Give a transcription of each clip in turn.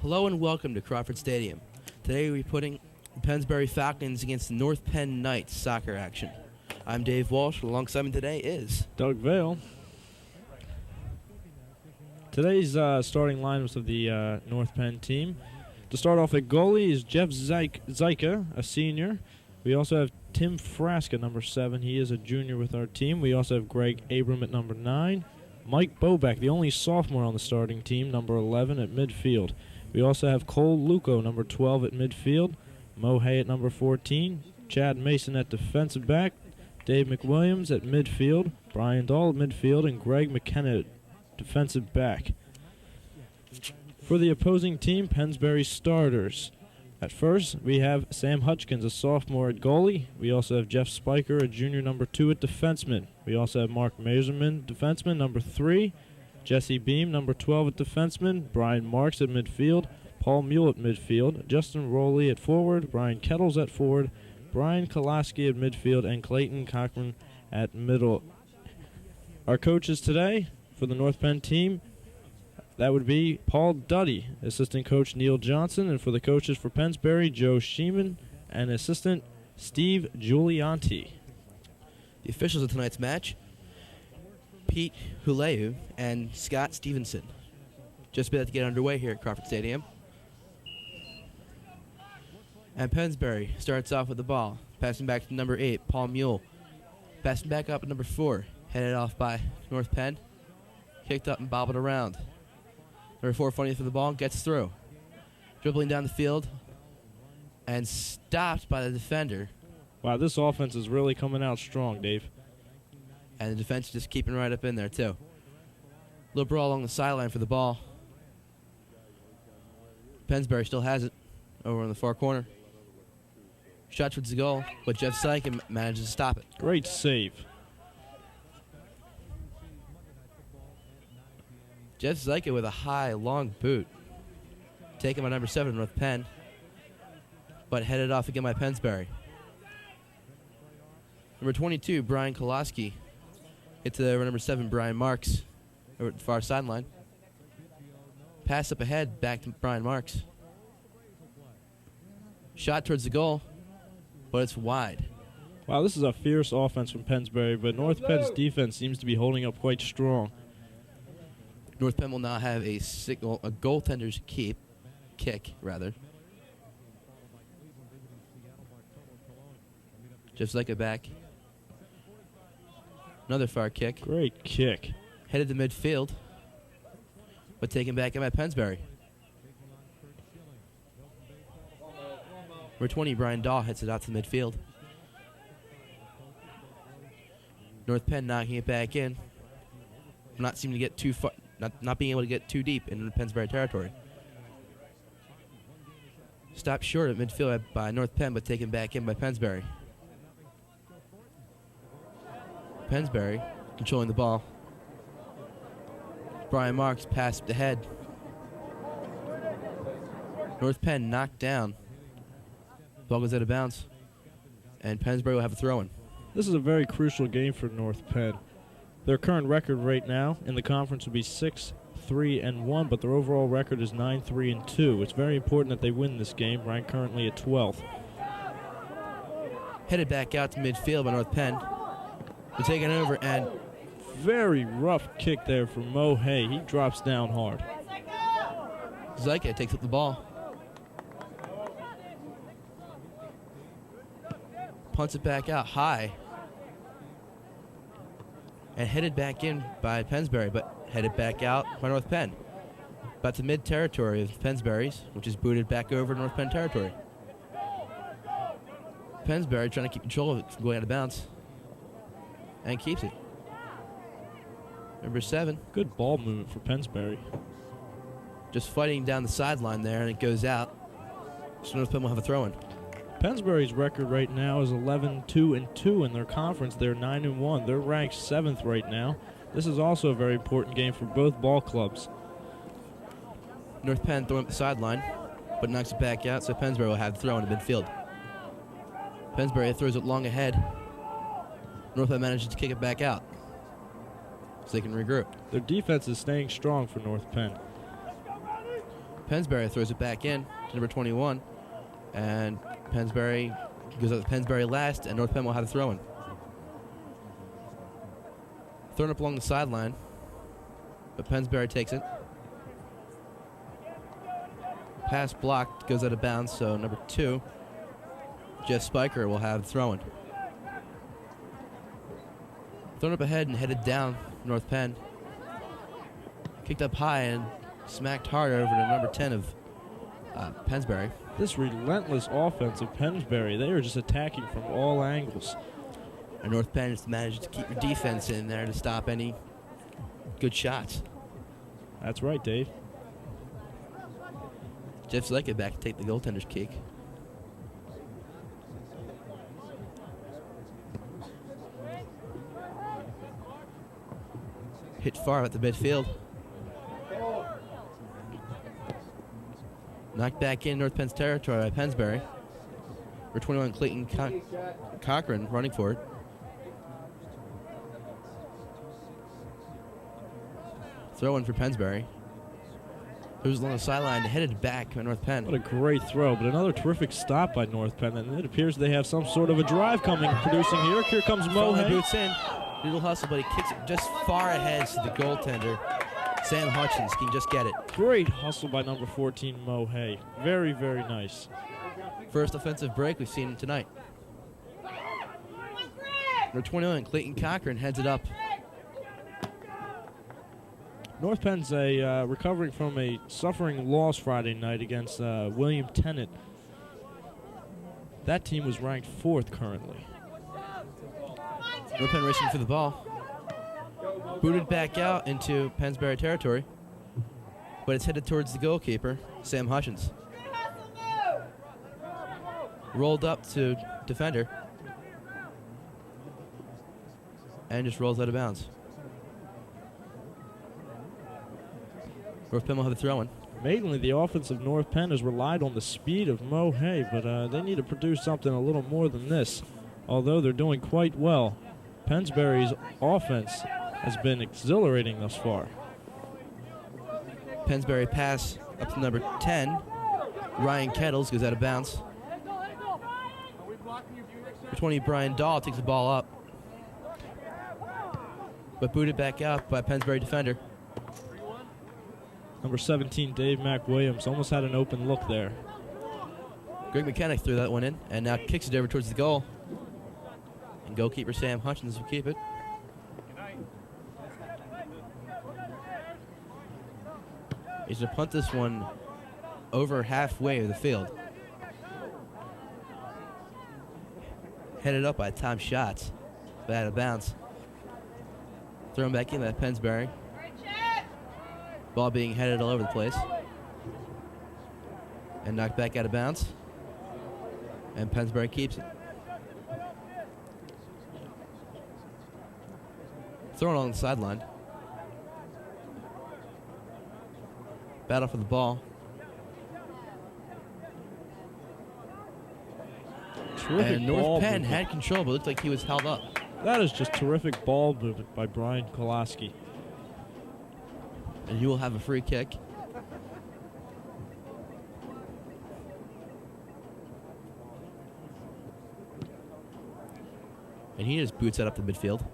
Hello and welcome to Crawford Stadium. Today we're putting the Pennsbury Falcons against the North Penn Knights soccer action. I'm Dave Walsh, and alongside me today is Doug Vale. Today's starting lineups of the North Penn team. To start off at goalie is Jeff Zyka, a senior. We also have Tim Frasca, number 7. He is a junior with our team. We also have Greg Abram at number 9. Mike Boback, the only sophomore on the starting team, number 11 at midfield. We also have Cole Luco, number 12 at midfield. Mo Hay at number 14. Chad Mason at defensive back. Dave McWilliams at midfield. Brian Dahl at midfield. And Greg McKenna at defensive back. For the opposing team, Pennsbury starters. At first, we have Sam Hutchkins, a sophomore at goalie. We also have Jeff Spiker, a junior, number 2 at defenseman. We also have Mark Maserman, defenseman, number 3. Jesse Beam, number 12 at defenseman. Brian Marks at midfield. Paul Mule at midfield. Justin Rowley at forward. Brian Kettles at forward. Brian Kolaski at midfield. And Clayton Cochran at middle. Our coaches today for the North Penn team, that would be Paul Duddy, assistant coach Neil Johnson, and for the coaches for Pennsbury, Joe Sheeman, and assistant Steve Giulianti. the officials of tonight's match, Pete Huleu and Scott Stevenson. Just about to get underway here at Crawford Stadium. And Pennsbury starts off with the ball, passing back to number 8, Paul Mule. Passing back up at number 4, headed off by North Penn. Kicked up and bobbled around. Number 4 funny for the ball, gets through. Dribbling down the field and stopped by the defender. Wow, this offense is really coming out strong, Dave. And the defense just keeping right up in there, too. Little brawl along the sideline for the ball. Pennsbury still has it over in the far corner. Shot towards the goal, but Jeff Syke manages to stop it. Great save. Jeff Zyka with a high, long boot. Taken by number 7, North Penn. But headed off again by Pennsbury. Number 22, Brian Kolaski. Hit to number 7, Brian Marks. Over at the far sideline. Pass up ahead, back to Brian Marks. Shot towards the goal, but it's wide. Wow, this is a fierce offense from Pennsbury, but North Penn's defense seems to be holding up quite strong. North Penn will now have a goaltender's kick. Just like it back. Another far kick. Great kick. Headed to midfield, but taken back in by Pennsbury. Number 20, Brian Dahl hits it out to midfield. North Penn knocking it back in. Not seeming to get too far, not being able to get too deep into Pennsbury territory. Stopped short at midfield by North Penn, but taken back in by Pennsbury. Pennsbury controlling the ball. Brian Marks passed ahead. North Penn knocked down. Ball goes out of bounds. And Pennsbury will have a throw-in. This is a very crucial game for North Penn. Their current record right now in the conference would be 6-3-1, but their overall record is 9-3-2. It's very important that they win this game, ranked currently at 12th. Headed back out to midfield by North Penn. They're taking over, and very rough kick there from Mo Hay. He drops down hard. Zyka takes up the ball. Punts it back out high. And headed back in by Pennsbury, but headed back out by North Penn. About to mid-territory of Pennsbury's, which is booted back over North Penn territory. Pennsbury trying to keep control of it from going out of bounds. And keeps it. Number 7. Good ball movement for Pennsbury. Just fighting down the sideline there, and it goes out. So North Penn will have a throw-in. Pennsbury's record right now is 11-2-2 in their conference. They're 9-1. They're ranked 7th right now. This is also a very important game for both ball clubs. North Penn throwing up the sideline, but knocks it back out, so Pennsbury will have the throw in the midfield. Pennsbury throws it long ahead. North Penn manages to kick it back out, so they can regroup. Their defense is staying strong for North Penn. Pennsbury throws it back in to number 21. And Pennsbury goes up to Pennsbury last, and North Penn will have the throw-in. Thrown up along the sideline, but Pennsbury takes it. Pass blocked, goes out of bounds, so number 2, Jeff Spiker, will have the throw-in. Thrown up ahead and headed down North Penn. Kicked up high and smacked hard over to number 10 of Pennsbury. This relentless offense of Pennsbury, they are just attacking from all angles. And North Penn has managed to keep your defense in there to stop any good shots. That's right, Dave. Jeff Zleka back to take the goaltender's kick. Hit far at the midfield. Knocked back in North Penn's territory by Pennsbury. For 21, Clayton Cochran running for it. Throw in for Pennsbury. It was along the sideline, headed back by North Penn. What a great throw, but another terrific stop by North Penn. And it appears they have some sort of a drive producing here. Here comes Mohey. Boots in. Little hustle, but he kicks it just far ahead to the goaltender. Sam Hutchins can just get it. Great hustle by number 14, Mohey. Very, very nice. First offensive break we've seen tonight. Number 21, Clayton Cochran heads it up. North Penn's recovering from a suffering loss Friday night against William Tennant. That team was ranked 4th currently. North Penn racing for the ball. Booted back out into Pennsbury territory, but it's headed towards the goalkeeper, Sam Hutchins. Rolled up to defender, and just rolls out of bounds. North Penn will have the throw-in. Mainly, the offense of North Penn has relied on the speed of Mohey, but they need to produce something a little more than this. Although they're doing quite well, Pennsbury's offense has been exhilarating thus far. Pennsbury pass up to number 10. Ryan Kettles goes out of bounds. For 20, Brian Dahl takes the ball up, but booted back out by Pennsbury defender. Number 17, Dave McWilliams, almost had an open look there. Greg McKennick threw that one in, and now kicks it over towards the goal. And goalkeeper Sam Hutchins will keep it. He's going to punt this one over halfway of the field. Headed up by Tom Schatz, but out of bounds. Thrown back in by Pennsbury. Ball being headed all over the place. And knocked back out of bounds. And Pennsbury keeps it. Thrown along the sideline. Battle for the ball. Terrific and ball North Penn movement. had control, but looked like he was held up. That is just terrific ball movement by Brian Kolaski. And he will have a free kick. And he just boots that up the midfield.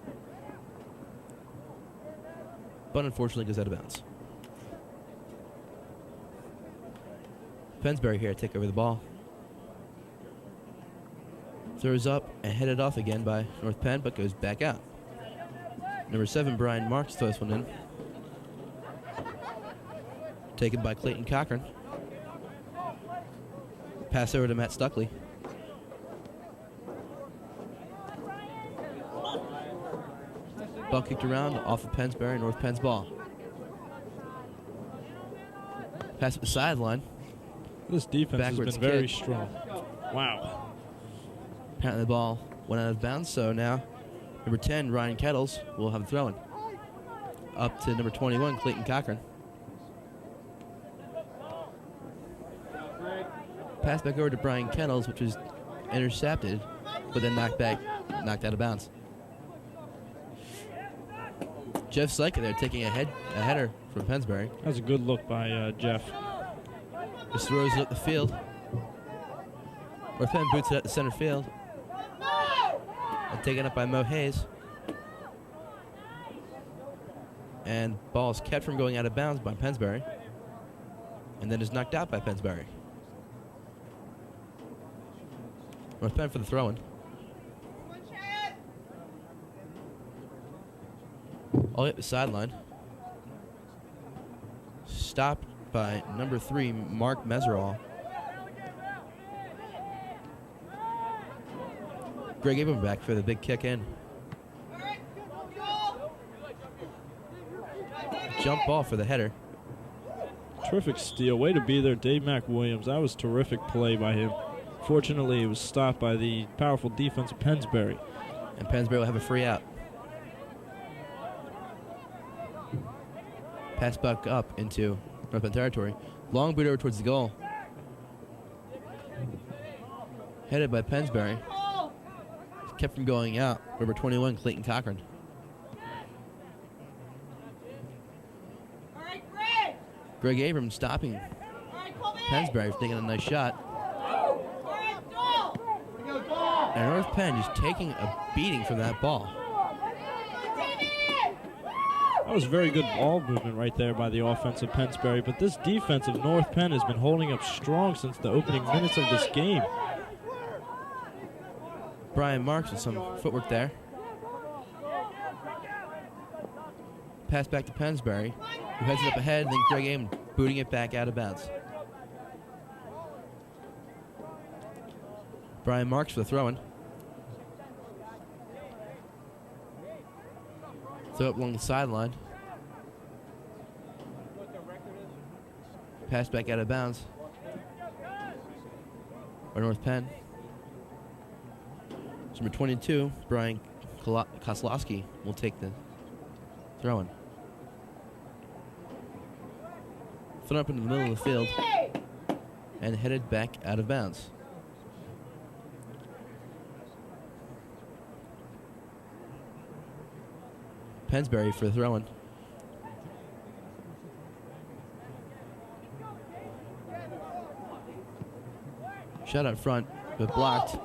But unfortunately goes out of bounds. Pennsbury here to take over the ball. Throws up and headed off again by North Penn, but goes back out. Number 7, Brian Marks throws one in. Taken by Clayton Cochran. Pass over to Matt Stuckley. Ball kicked around off of Pennsbury, North Penn's ball. Pass up the sideline. This defense Backwards has been very kick. strong. Wow. Apparently the ball went out of bounds, so now number 10, Ryan Kettles, will have the throw-in. Up to number 21, Clayton Cochran. Pass back over to Brian Kettles, which was intercepted, but then knocked out of bounds. Jeff Slyka there taking a header from Pennsbury. That's a good look by Jeff. Just throws it up the field. North Penn boots it at the center field. And taken up by Mo Hayes. And ball is kept from going out of bounds by Pennsbury. And then is knocked out by Pennsbury. North Penn for the throw-in. All hit the sideline. Stopped by number 3, Mark Meserol. Greg Abram back for the big kick in. Jump ball for the header. Terrific steal. Way to be there, Dave McWilliams. That was terrific play by him. Fortunately, it was stopped by the powerful defense of Pennsbury. And Pennsbury will have a free out. Pass back up into North Penn territory. Long boot over towards the goal. Headed by Pennsbury. Kept from going out. Number 21, Clayton Cochran. Greg Abrams stopping Pennsbury for taking a nice shot. And North Penn just taking a beating from that ball. That was very good ball movement right there by the offense of Pennsbury, but this defense of North Penn has been holding up strong since the opening minutes of this game. Brian Marks with some footwork there. Pass back to Pennsbury, who heads it up ahead, and then Greg Abrams booting it back out of bounds. Brian Marks for the throw-in. Throw up along the sideline. Pass back out of bounds. Or North Penn. Number 22, Brian Koslowski will take the throw-in. Thrown up into the middle of the field and headed back out of bounds. Pennsbury for the throw-in. Shot up front, but blocked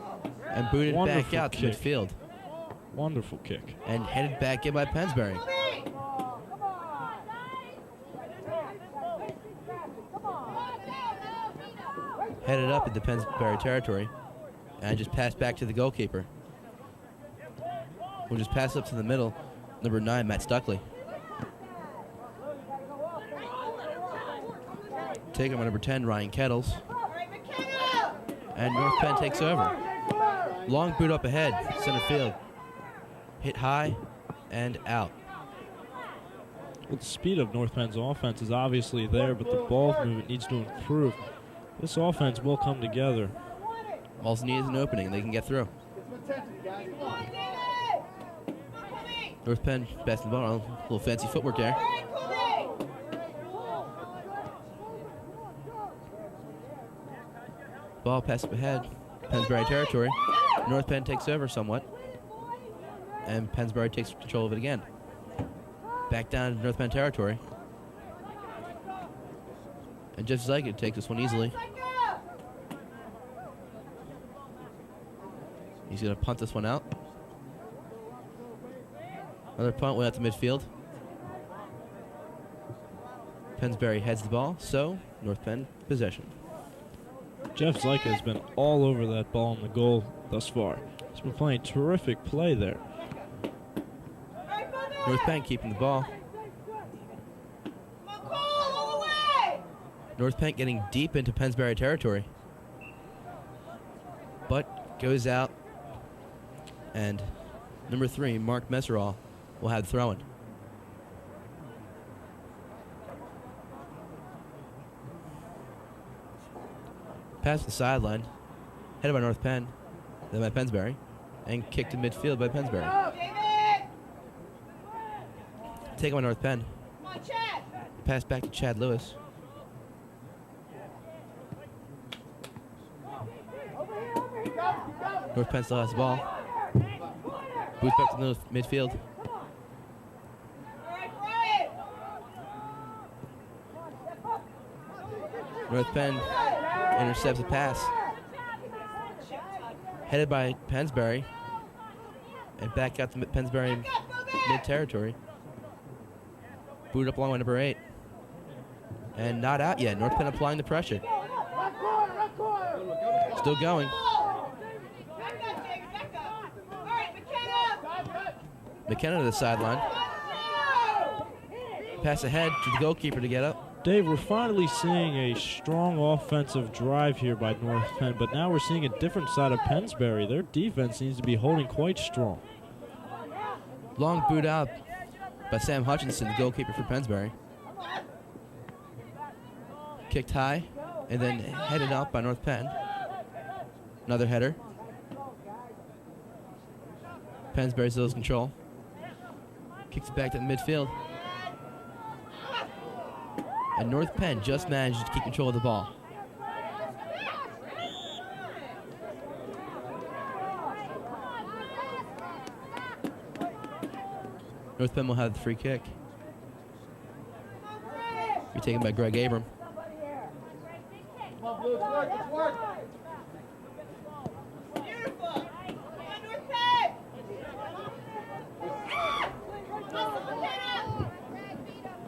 and booted back out to midfield. Wonderful kick. And headed back in by Pennsbury. Headed up into Pennsbury territory and just passed back to the goalkeeper. We'll just pass up to the middle. Number 9, Matt Stuckley. Taken by number 10, Ryan Kettles. And North Penn takes over. Long boot up ahead, center field. Hit high and out. Well, the speed of North Penn's offense is obviously there, but the ball movement needs to improve. This offense will come together. All they need is an opening, and they can get through. North Penn passing the ball around. A little fancy footwork there. Ball passed up ahead. Pennsbury territory. North Penn takes over somewhat. And Pennsbury takes control of it again. Back down to North Penn territory. And Jeff Zyka takes this one easily. He's going to punt this one out. Another punt way out to midfield. Pennsbury heads the ball, so North Penn possession. Jeff Zyka has been all over that ball in the goal thus far. He's been playing terrific play there. North Penn keeping the ball. North Penn getting deep into Pennsbury territory. But goes out. And number 3, Mark Meserol, will have the throw-in. Pass to the sideline. Headed by North Penn. Then by Pennsbury. And kicked to midfield by Pennsbury. Taken by North Penn. Pass back to Chad Lewis. North Penn still has the ball. Boots back to the midfield. North Penn intercepts a pass. Headed by Pennsbury. And back out to Pennsbury mid-territory. Booted up along with number 8. And not out yet. North Penn applying the pressure. Still going. McKenna to the sideline. Pass ahead to the goalkeeper to get up. Dave, we're finally seeing a strong offensive drive here by North Penn, but now we're seeing a different side of Pennsbury. Their defense seems to be holding quite strong. Long boot out by Sam Hutchinson, the goalkeeper for Pennsbury. Kicked high and then headed out by North Penn. Another header. Pennsbury still has control. Kicks it back to the midfield. And North Penn just managed to keep control of the ball. North Penn will have the free kick. Be taken by Greg Abram.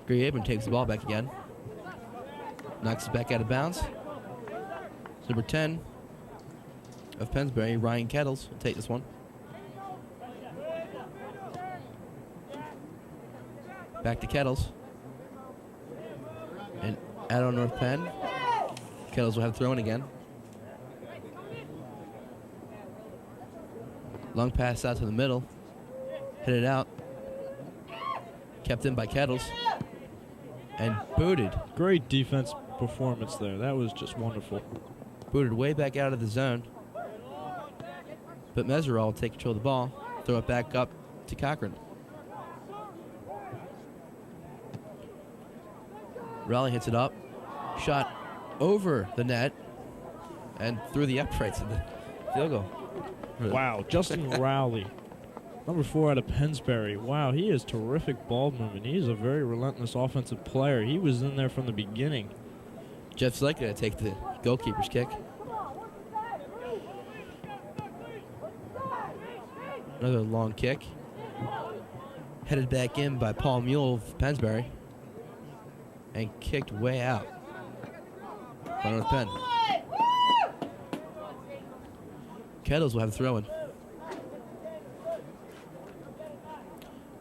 Greg Abram takes the ball back again. Knocks it back out of bounds. Number 10 of Pennsbury, Ryan Kettles, will take this one. Back to Kettles. And out on North Penn. Kettles will have thrown again. Long pass out to the middle. Headed out. Kept in by Kettles. And booted. Great defense performance there. That was just wonderful. Booted way back out of the zone. But Meserol will take control of the ball. Throw it back up to Cochran. Raleigh hits it up. Shot over the net. And through the uprights of the field goal. Wow, Justin Rowley. Number 4 out of Pennsbury. Wow, he has terrific ball movement. He's a very relentless offensive player. He was in there from the beginning. Jeff Slick going to take the goalkeeper's kick. Another long kick. Headed back in by Paul Mule of Pennsbury. And kicked way out by North Penn. Kettles will have the throw-in.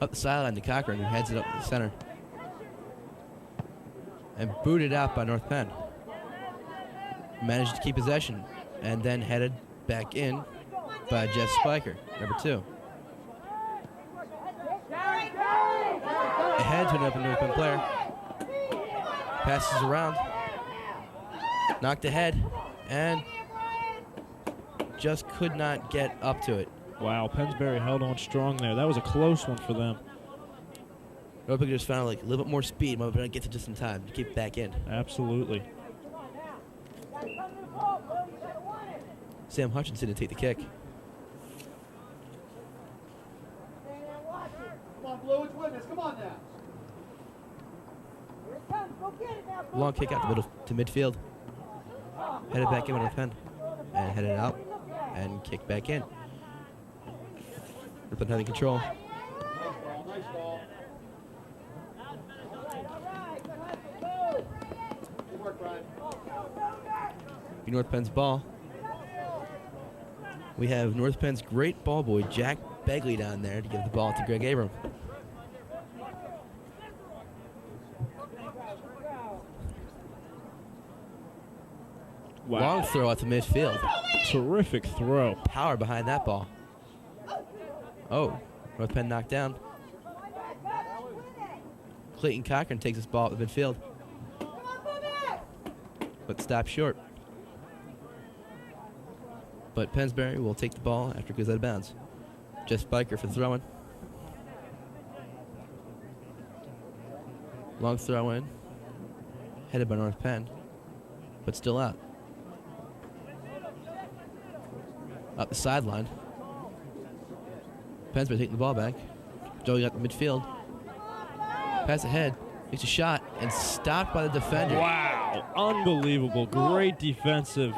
Up the sideline to Cochran, who heads it up to the center. And booted out by North Penn. Managed to keep possession. And then headed back in by Jeff Spiker, number 2. Ahead to an open North Penn player. Passes around. Knocked ahead. And just could not get up to it. Wow, Pennsbury held on strong there. That was a close one for them. North Penn just found like a little bit more speed. Might be able to get to just in time to keep it back in. Absolutely. Sam Hutchinson to take the kick. Come on, Blue, it's witness. Come on now. Long kick out the middle to midfield. Headed back in with North Penn. And headed out. And kicked back in. North Penn having control. Nice ball. Good work, Brian. Be North Penn's ball. We have North Penn's great ball boy, Jack Begley, down there to give the ball to Greg Abram. Wow. Long throw out to midfield. Terrific throw. Power behind that ball. Oh, North Penn knocked down. Clayton Cochran takes this ball at the midfield. But stops short. But Pennsbury will take the ball after it goes out of bounds. Jeff Spiker for the throw-in. Long throw-in. Headed by North Penn. But still out. Up the sideline. Pennsbury taking the ball back. Joey got the midfield. Pass ahead. Makes a shot and stopped by the defender. Wow. Wow, unbelievable. Great defensive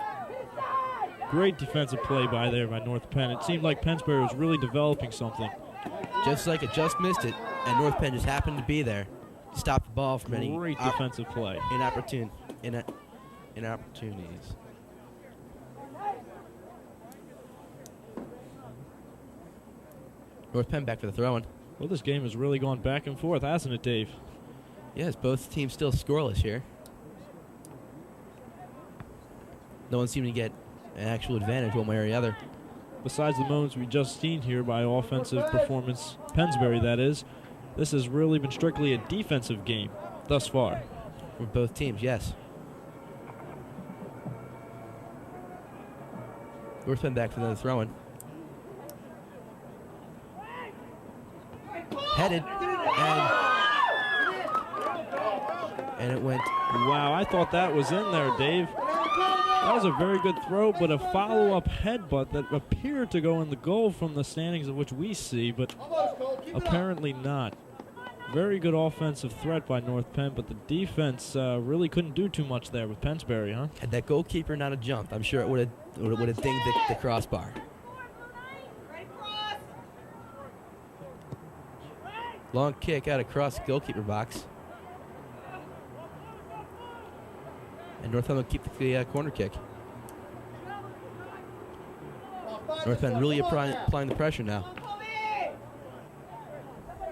play by North Penn. It seemed like Pennsbury was really developing something. Just like it, just missed it, and North Penn just happened to be there to stop the ball from any Great defensive play. inopportunities. North Penn back for the throw-in. Well, this game has really gone back and forth, hasn't it, Dave? Yes, both teams still scoreless here. No one seemed to get an actual advantage one way or the other. Besides the moments we just seen here by offensive performance, Pennsbury that is, this has really been strictly a defensive game thus far. For both teams, yes. North Penn back for another throw-in. Headed, and it went. Wow, I thought that was in there, Dave. That was a very good throw, but a follow-up headbutt that appeared to go in the goal from the standings of which we see, but apparently not. Very good offensive threat by North Penn, but the defense really couldn't do too much there with Pennsbury, huh? Had that goalkeeper not have jumped, I'm sure it would have dinged the crossbar. Long kick out across the goalkeeper box. And North Penn will keep the corner kick. North Penn really applying the pressure now.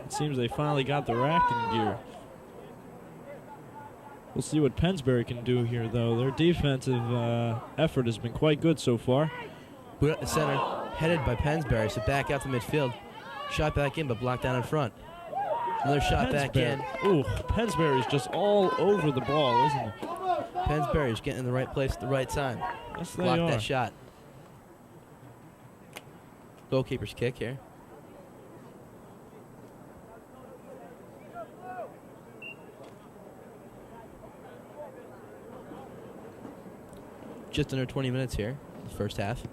It seems they finally got their act in gear. We'll see what Pennsbury can do here, though. Their defensive effort has been quite good so far. Boot up the center, headed by Pennsbury, so back out to midfield. Shot back in, but blocked down in front. Another shot back in. Ooh, Pennsbury's just all over the ball, isn't he? Pennsbury's getting in the right place at the right time. Yes, they Blocked are. that shot. Goalkeeper's kick here. Just under 20 minutes here, the first half.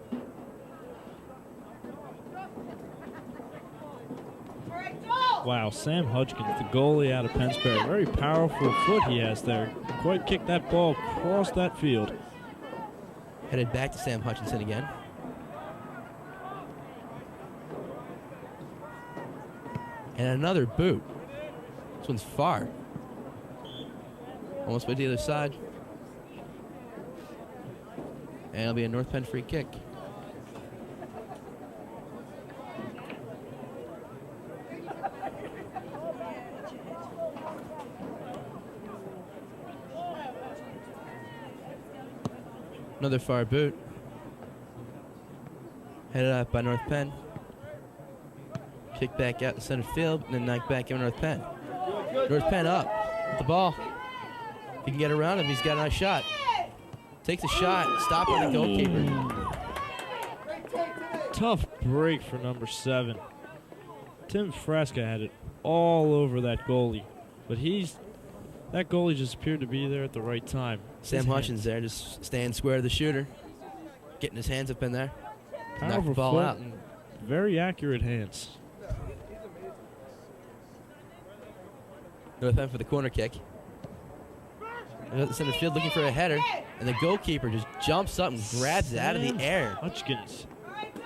Wow, Sam Hudgens, the goalie out of Pennsbury. Very powerful foot he has there. Quite kicked that ball across that field. Headed back to Sam Hutchinson again. And another boot. This one's far. Almost way to the other side. And it'll be a North Penn free kick. Another far boot. Headed up by North Penn. Kick back out to center field, and then knocked back in North Penn. North Penn up with the ball. If he can get around him, he's got a nice shot. Takes a shot, stop on the goalkeeper. Tough break for number 7. Tim Frasca had it all over that goalie, but that goalie just appeared to be there at the right time. Sam Hutchins there, just staying square to the shooter, getting his hands up in there, knock the Powerful ball foot, out. and very accurate hands. North Penn for the corner kick. Out the center field looking for a header, and the goalkeeper just jumps up and grabs it out of the air. Hutchins,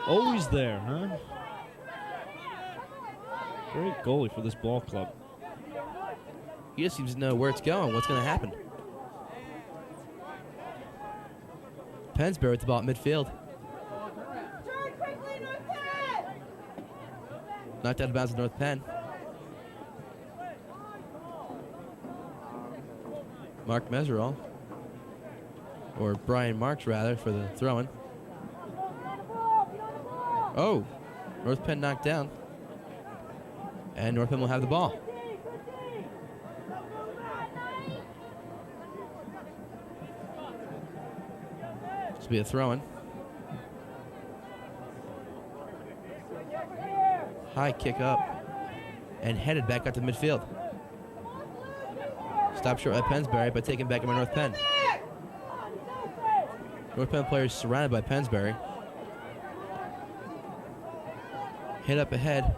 always there, huh? Great goalie for this ball club. He just seems to know where it's going, what's going to happen. Pennsbury with the ball at midfield. Knocked out of bounds at North Penn. Mark Meserol, or Brian Marks rather, for the throw-in. Oh, North Penn knocked down. And North Penn will have the ball. This will be a throw-in. High kick up and headed back out to midfield. Stopped short by Pennsbury, but taken back by North Penn. North Penn players surrounded by Pennsbury. Hit up ahead.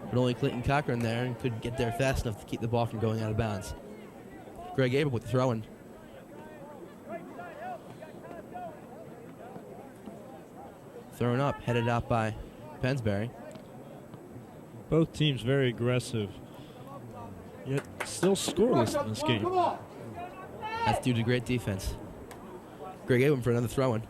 But only Clinton Cochran there and couldn't get there fast enough to keep the ball from going out of bounds. Greg Abel with the throw-in. Thrown up, headed out by Pennsbury. Both teams very aggressive, yet still scoreless in this game. That's due to great defense. Greg Abel for another throw-in.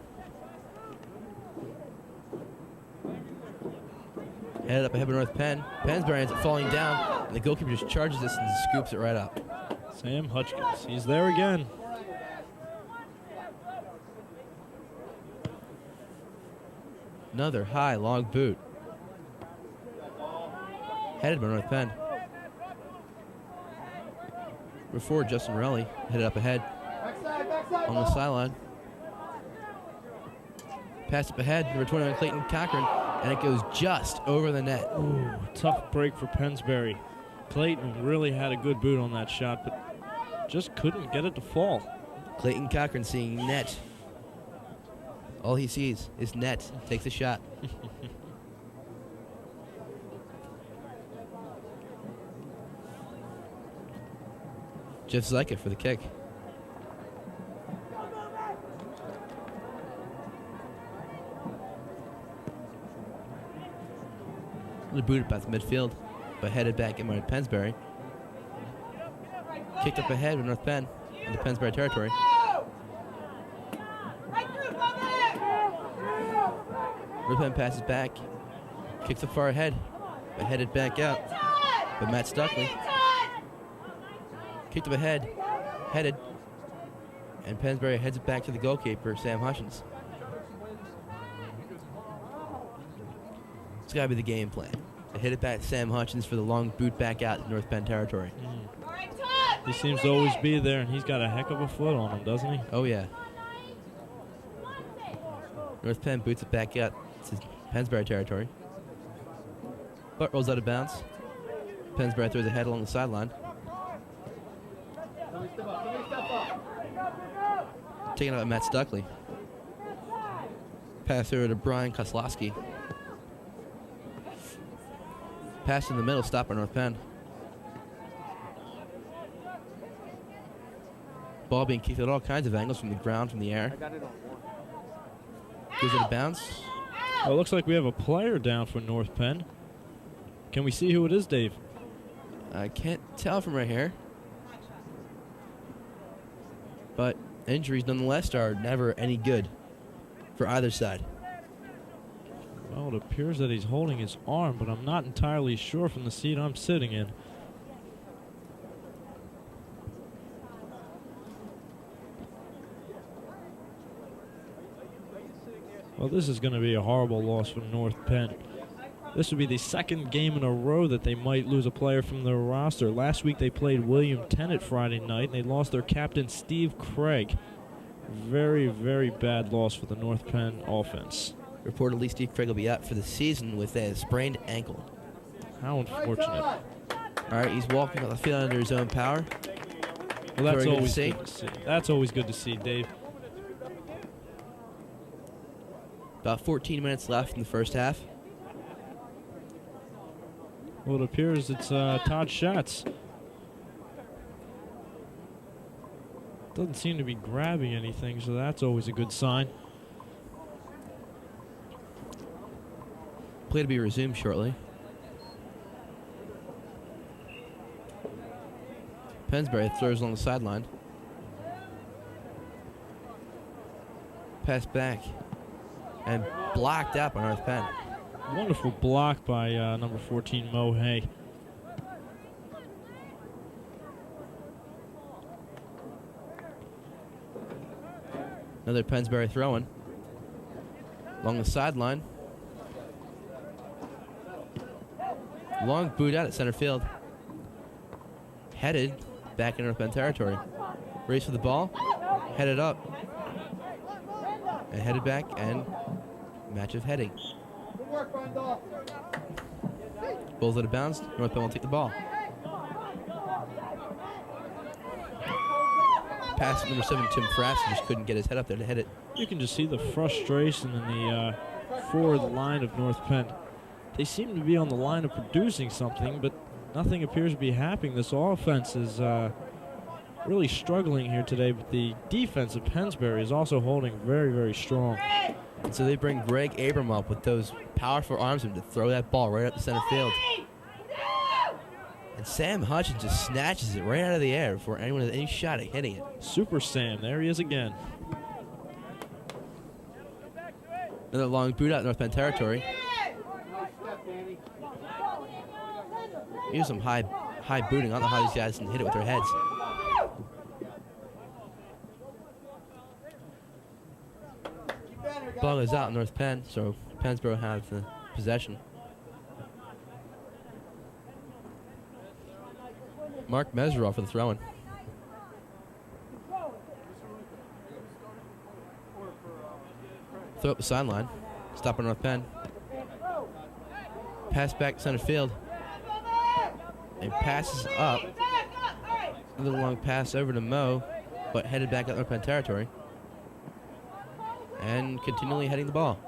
Headed up ahead by North Penn. Pennsbury ends up falling down, and the goalkeeper just charges this and scoops it right up. Sam Hutchins, he's there again. Another high, long boot. Headed by North Penn. Before Justin Relly headed up ahead on the sideline. Pass up ahead, number 21 Clayton Cochran, and it goes just over the net. Ooh, tough break for Pennsbury. Clayton really had a good boot on that shot, but just couldn't get it to fall. Clayton Cochran seeing net. All he sees is net. Takes the shot. Jeff Zyka for the kick. The boot past midfield, but headed back in by Pennsbury. Kicked up ahead with North Penn into Pennsbury territory. North Penn passes back, kicks up far ahead, but headed back out by Matt Stuckley. Kicked up ahead, headed, and Pennsbury heads it back to the goalkeeper, Sam Hutchins. It's got to be the game plan. To hit it back to Sam Hutchins for the long boot back out to North Penn territory. He seems to always be there, and he's got a heck of a foot on him, doesn't he? Oh, yeah. North Penn boots it back out to Pennsbury territory. But rolls out of bounds. Pennsbury throws ahead along the sideline. Taken out by Matt Stuckley. Pass through to Brian Koslowski. Pass in the middle, stop by North Penn. Ball being kicked at all kinds of angles, from the ground, from the air. Goes out of bounds. Well, it looks like we have a player down for North Penn. Can we see who it is, Dave? I can't tell from right here. But injuries, nonetheless, are never any good for either side. Well, it appears that he's holding his arm, but I'm not entirely sure from the seat I'm sitting in. Well, this is going to be a horrible loss for North Penn. This would be the second game in a row that they might lose a player from their roster. Last week they played William Tennant Friday night, and they lost their captain, Steve Craig. Very, very bad loss for the North Penn offense. Reportedly, Steve Craig will be out for the season with a sprained ankle. How unfortunate. All right, he's walking on the field under his own power. Well, that's Very good to always see. good to see. That's always good to see, Dave. About 14 minutes left in the first half. Well, it appears it's Todd Schatz. Doesn't seem to be grabbing anything, so that's always a good sign. Play to be resumed shortly. Pennsbury throws along the sideline. Pass back. And blocked out by North Penn. Wonderful block by number 14, Mo Hay. Another Pennsbury throw-in. Along the sideline. Long boot out at center field. Headed back in North Penn territory. Race for the ball. Headed up. And headed back, and match of heading. Good work, Brendel. Ball's out of bounds. North Penn will take the ball. Pass number 7, Tim Frass, just couldn't get his head up there to hit it. You can just see the frustration in the forward line of North Penn. They seem to be on the line of producing something, but nothing appears to be happening. This offense is really struggling here today, but the defense of Pennsbury is also holding very, very strong. And so they bring Greg Abram up with those powerful arms to throw that ball right up the center field. And Sam Hutchins just snatches it right out of the air before anyone has any shot at hitting it. Super Sam, there he is again. Another long boot out North Penn territory. Nice step, Danny. Here's some high booting. I don't know how these guys can hit it with their heads. Ball goes out in North Penn, so Pennsboro have the possession. Mark Meseroff for the throw-in. Throw up the sideline. Stop on North Penn. Pass back center field. And passes up. Another long pass over to Mo, but headed back up North Penn territory. And continually heading the ball.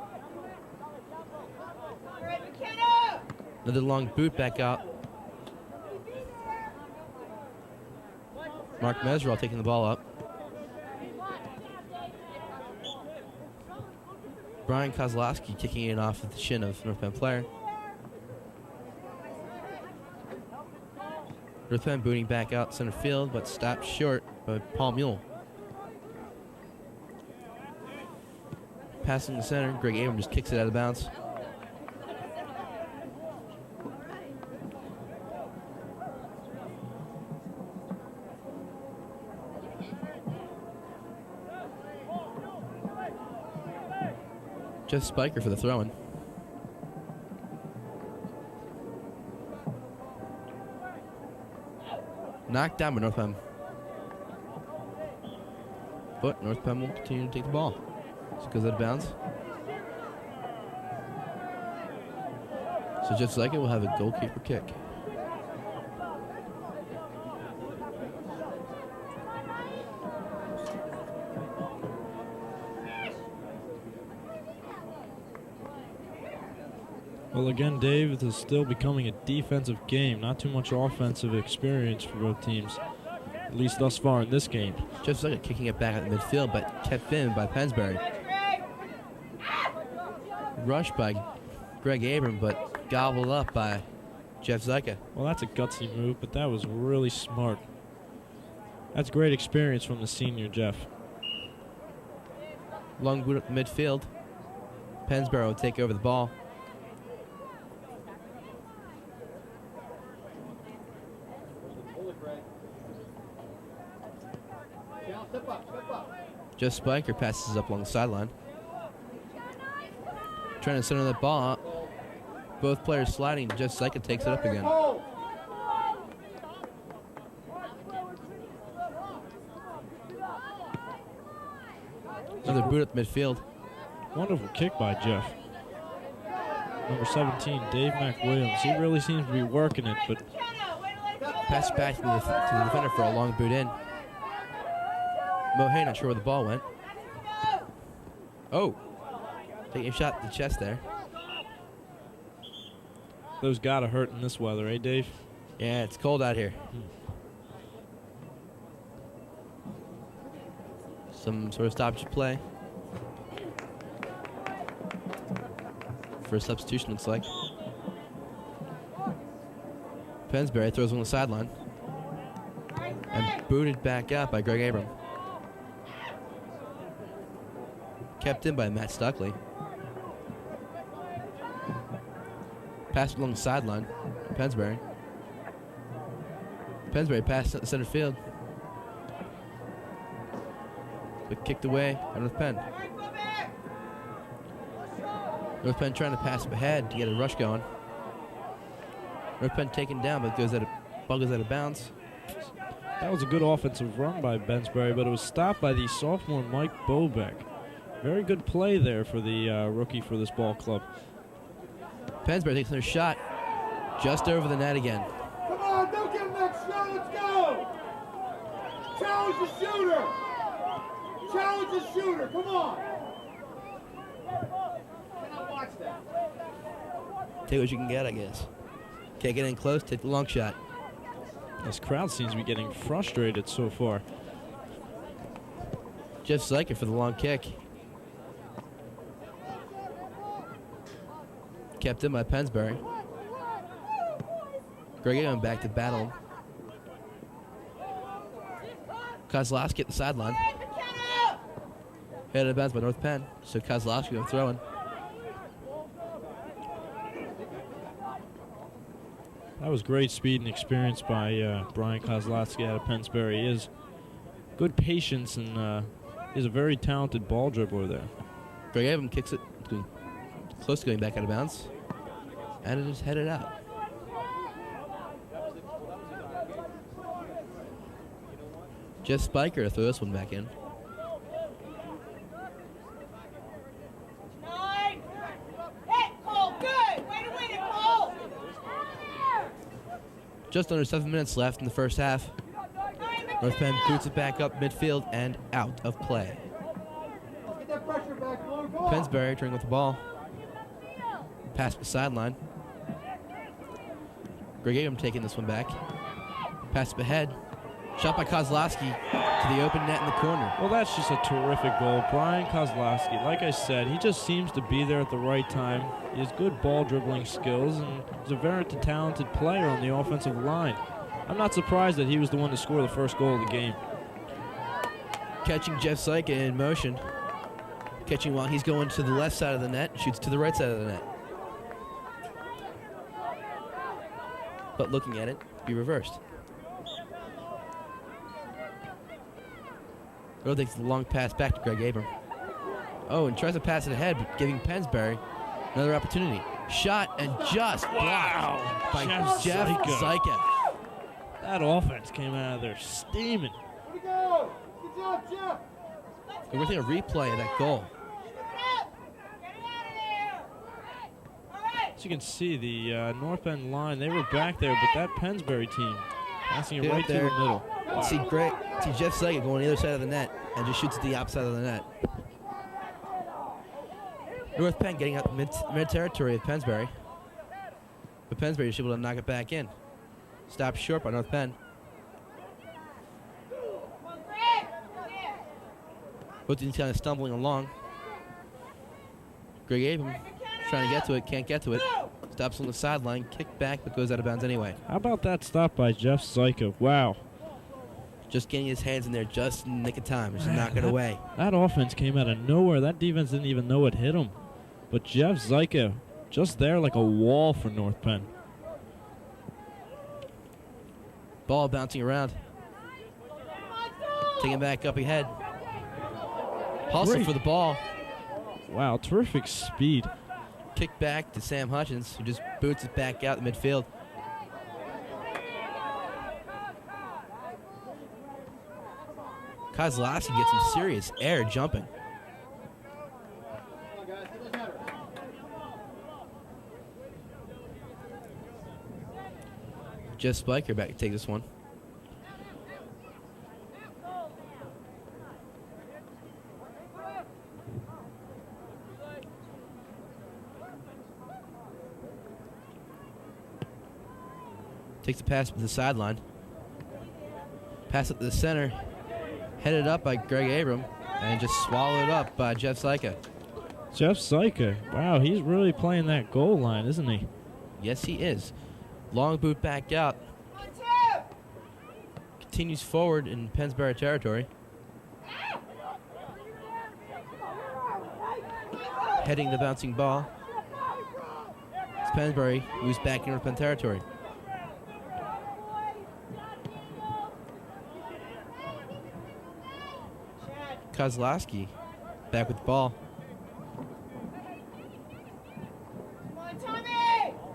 Another long boot back out. Mark Meseroff taking the ball up. Brian Kozlowski kicking it off with the shin of North Penn player. North Penn booting back out center field, but stopped short by Paul Mule. Passing the center, Greg Abram just kicks it out of bounds. Jeff Spiker for the throw-in. Knocked down by North Penn. But North Penn will continue to take the ball. So it goes out of bounds. So just like it, we'll have a goalkeeper kick. Well, again, Dave, it is still becoming a defensive game. Not too much offensive experience for both teams, at least thus far in this game. Just like it, kicking it back at the midfield, but kept in by Pennsbury. Rushed by Greg Abram, but gobbled up by Jeff Zyka. Well, that's a gutsy move, but that was really smart. That's great experience from the senior, Jeff. Long boot up the midfield. Pennsbury will take over the ball. Jeff Spiker passes up along the sideline. Trying to center that ball out. Both players sliding. Jeff Spiker takes it up again. Another boot at midfield. Wonderful kick by Jeff. Number 17, Dave McWilliams. He really seems to be working it, but Pass back to the defender for a long boot in. Mohey not sure where the ball went. Oh. Taking a shot at the chest there. those gotta hurt in this weather, eh, Dave? Yeah, it's cold out here. Some sort of stoppage play. For a substitution, looks like. Pennsbury throws on the sideline. And booted back out by Greg Abram. Kept in by Matt Stuckley. Passed along the sideline. Pennsbury. Pennsbury passed at center field. But kicked away by North Penn. North Penn trying to pass up ahead to get a rush going. North Penn taken down, but ball goes out of bounds. That was a good offensive run by Pennsbury, but it was stopped by the sophomore Mike Bobeck. Very good play there for the rookie for this ball club. Pennsbury takes another shot. Just over the net again. Come on, don't give him that shot, let's go! Challenge the shooter! Challenge the shooter, come on! Cannot watch that. Take what you can get, I guess. Can't get in close, take the long shot. This crowd seems to be getting frustrated so far. Jeff Zyker for the long kick. Kept in by Pennsbury. Greg Abram back to battle. Kozlowski at the sideline. Headed bounce by North Penn, so Kozlowski will throw in. That was great speed and experience by Brian Kozlowski out of Pennsbury. He has good patience and he's a very talented ball dribbler there. Greg Abram kicks it close to going back out of bounds, and it is headed out. Jeff Spiker throw this one back in. Just under 7 minutes left in the first half. North Penn boots it back up midfield and out of play. Pennsbury turning with the ball. Pass to the sideline. Greg Abram taking this one back. Pass up ahead. Shot by Kozlowski to the open net in the corner. Well, that's just a terrific goal. Brian Kozlowski, like I said, he just seems to be there at the right time. He has good ball dribbling skills, and he's a very talented player on the offensive line. I'm not surprised that he was the one to score the first goal of the game. Catching Jeff Zyka in motion. Catching while he's going to the left side of the net, shoots to the right side of the net. But looking at it, be reversed. Earl takes the long pass back to Greg Abram. Oh, and tries to pass it ahead, but giving Pennsbury another opportunity. Shot and just blocked by Jeff Zyka. That offense came out of there steaming. Way to go! Good job, Jeff! And we're taking a replay of that goal. As you can see, the North End line, they were back there, but that Pennsbury team passing it right to the middle. Wow. See Jeff Zyka going on the other side of the net and just shoots at the opposite side of the net. North Penn getting out mid territory of Pennsbury. But Pennsbury is able to knock it back in. Stopped short by North Penn. Both teams kind of stumbling along. Greg Abram trying to get to it, can't get to it. Stops on the sideline, kick back, but goes out of bounds anyway. How about that stop by Jeff Zyka? Wow. Just getting his hands in there just in the nick of time, just knock it away. That offense came out of nowhere. That defense didn't even know it hit him. But Jeff Zyka just there like a wall for North Penn. Ball bouncing around. Taking back up ahead. Hustle for the ball. Wow, terrific speed. Kick back to Sam Hutchins, who just boots it back out the midfield. Kozlowski gets some serious air jumping. Jeff Spiker back to take this one. Takes the pass to the sideline. Pass it to the center. Headed up by Greg Abram and just swallowed up by Jeff Zyka. Jeff Zyka, wow, he's really playing that goal line, isn't he? Yes, he is. Long boot back out. Continues forward in Pennsbury territory. Heading the bouncing ball. It's Pennsbury, who's back in North Penn territory. Kozlowski back with the ball.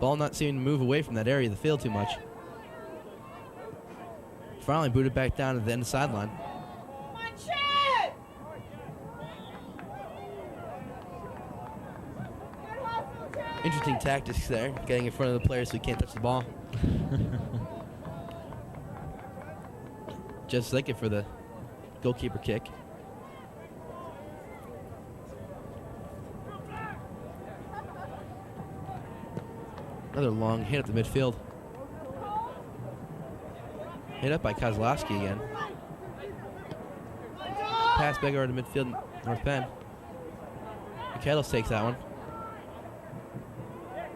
Ball not seeming to move away from that area of the field too much. Finally booted back down to the end of the sideline. Interesting tactics there, getting in front of the player so he can't touch the ball. Just like it for the goalkeeper kick. Another long hit at the midfield. Hit up by Kozlowski again. Pass back over to midfield, North Penn. Kettles takes that one.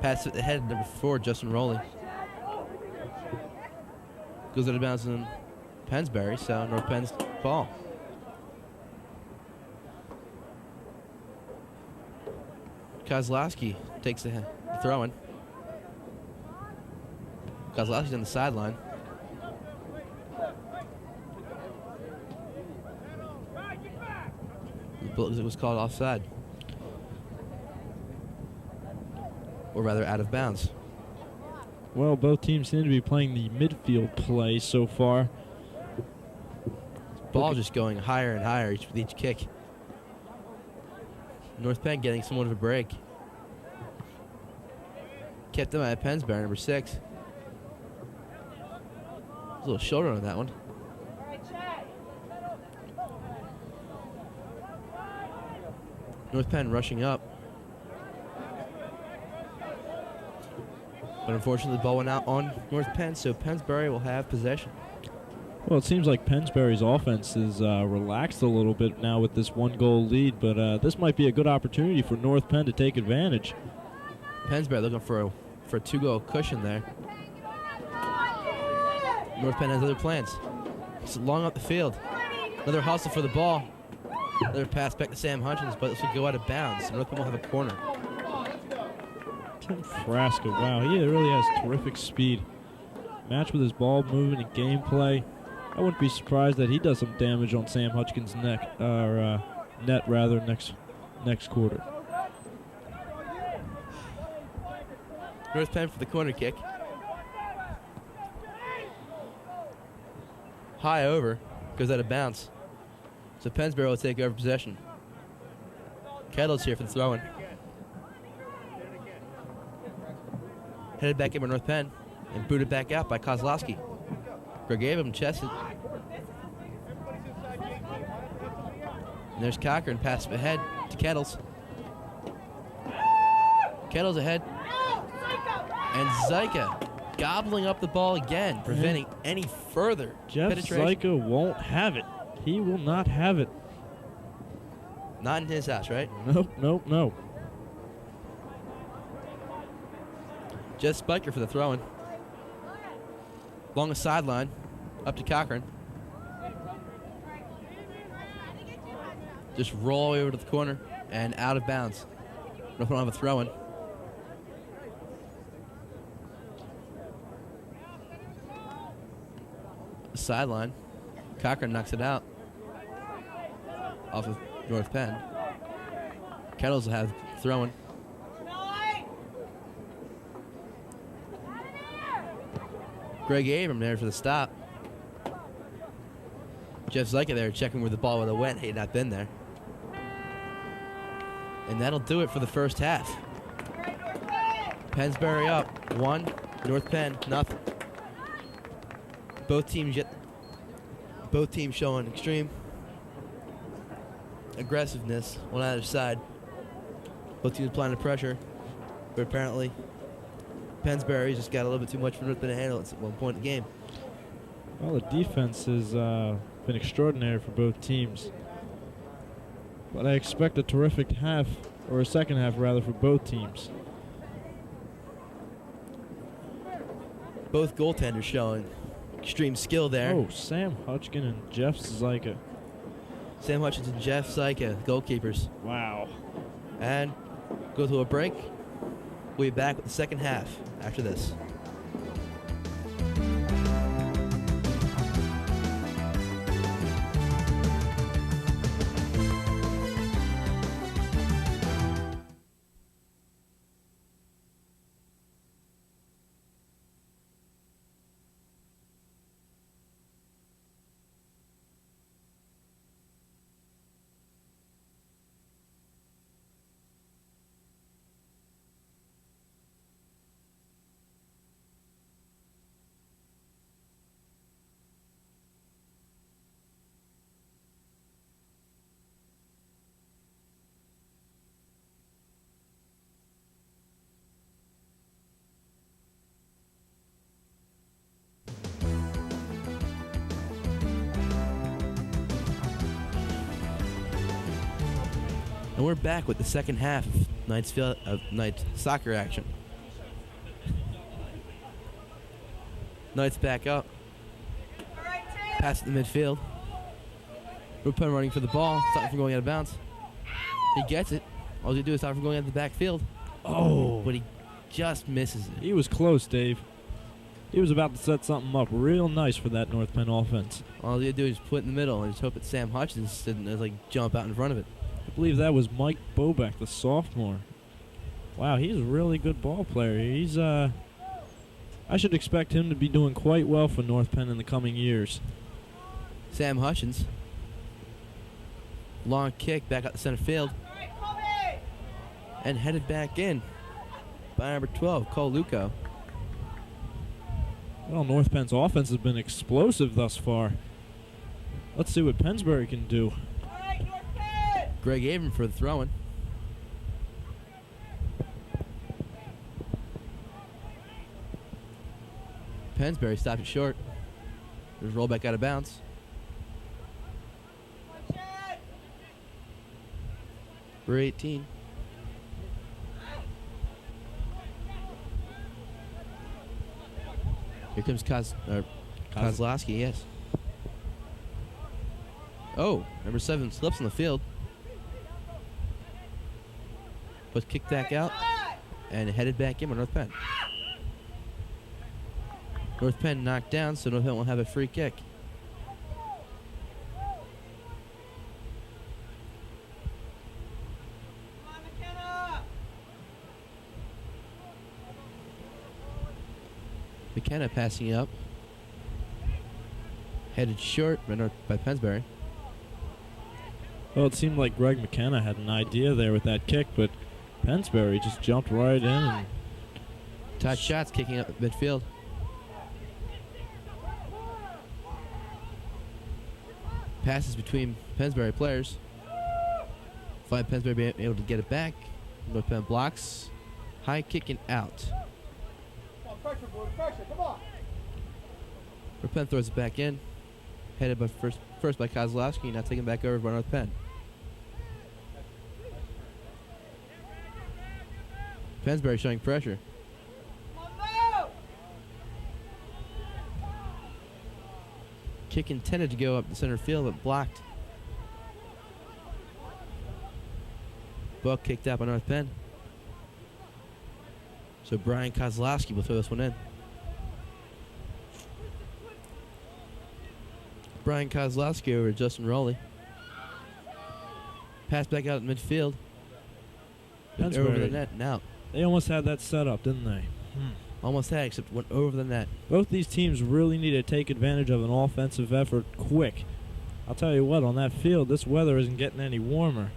Pass it ahead, number 4, Justin Rowley. Goes out of bounds in Pennsbury, so North Penn's ball. Kozlowski takes the throw-in. Kozlowski's on the sideline. It was called offside. Or rather, out of bounds. Well, both teams seem to be playing the midfield play so far. Ball just going higher and higher with each kick. North Penn getting somewhat of a break. Kept them at Pennsbury, number 6. A little shoulder on that one. North Penn rushing up. But unfortunately, the ball went out on North Penn, so Pennsbury will have possession. Well, it seems like Pennsbury's offense is relaxed a little bit now with this 1-goal lead, but this might be a good opportunity for North Penn to take advantage. Pennsbury looking for a 2-goal cushion there. North Penn has other plans. It's long up the field. Another hustle for the ball. Another pass back to Sam Hutchins, but this will go out of bounds. So North Penn will have a corner. Tim Frasca, wow, he really has terrific speed. Match with his ball movement and gameplay. I wouldn't be surprised that he does some damage on Sam Hutchins' net next quarter. North Penn for the corner kick. High over, goes out of bounds. So Pennsbury will take over possession. Kettles here for the throw-in. Headed back in by North Penn and booted back out by Kozlowski. Greg Abram chested. And there's Cochran, pass ahead to Kettles. Kettles ahead. And Zyka gobbling up the ball again, preventing any further penetration. Zyka won't have it. He will not have it. Not in his house, right? Nope. Jeff Spiker for the throw-in. Along the sideline, up to Cochran. Just roll away over to the corner and out of bounds. North will have a throw-in. Sideline. Cochran knocks it out. Off of North Penn. Kettles will have throw-in. Greg Abram there for the stop. Jeff Zyka there checking where the ball would have went had he not been there. And that'll do it for the first half. Pennsbury up 1, North Penn nothing. Both teams showing extreme aggressiveness on either side. Both teams applying the pressure, but apparently Pennsbury just got a little bit too much for North Penn to handle at one point in the game. Well, the defense has been extraordinary for both teams. But I expect a terrific half, or a second half rather, for both teams. Both goaltenders showing extreme skill there. Oh, Sam Hutchkin and Jeff Zyka. Sam Hutchins and Jeff Zyka, goalkeepers. Wow. And go to a break. We'll be back with the second half after this. And we're back with the second half of Knight's soccer action. Knight's back up. Pass it to midfield. Rupen running for the ball. Stopping from going out of bounds. He gets it. All he do is stop from going out of the backfield. Oh. But he just misses it. He was close, Dave. He was about to set something up real nice for that North Penn offense. All he had to do is put it in the middle and just hope that Sam Hutchins didn't like jump out in front of it. I believe that was Mike Boback, the sophomore. Wow, he's a really good ball player. He's I should expect him to be doing quite well for North Penn in the coming years. Sam Hutchins. Long kick back out the center field. And headed back in by number 12, Cole Luco. Well, North Penn's offense has been explosive thus far. Let's see what Pennsbury can do. Greg Avon for the throw-in. Pennsbury stopped it short. There's a roll back out of bounds. For 18. Here comes Kozlowski, yes. Oh, number 7 slips on the field. Was kicked back out and headed back in by North Penn. North Penn knocked down, so North Penn will have a free kick. McKenna passing up. Headed short by Pennsbury. Well, it seemed like Greg McKenna had an idea there with that kick, but Pennsbury just jumped right in. And Todd Schatz kicking up at midfield. Passes between Pennsbury players. Find Pennsbury being able to get it back. North Penn blocks. High kicking out. Pressure, boys, pressure, come on. North Penn throws it back in. Headed by first by Kozlowski, now taken back over by North Penn. Pennsbury showing pressure. Kick intended to go up the center field, but blocked. Ball kicked out by North Penn. So Brian Kozlowski will throw this one in. Brian Kozlowski over to Justin Rowley. Pass back out at midfield. Pennsbury. Over the net and out. They almost had that set up, didn't they? Almost had, except went over the net. Both these teams really need to take advantage of an offensive effort quick. I'll tell you what, on that field, this weather isn't getting any warmer.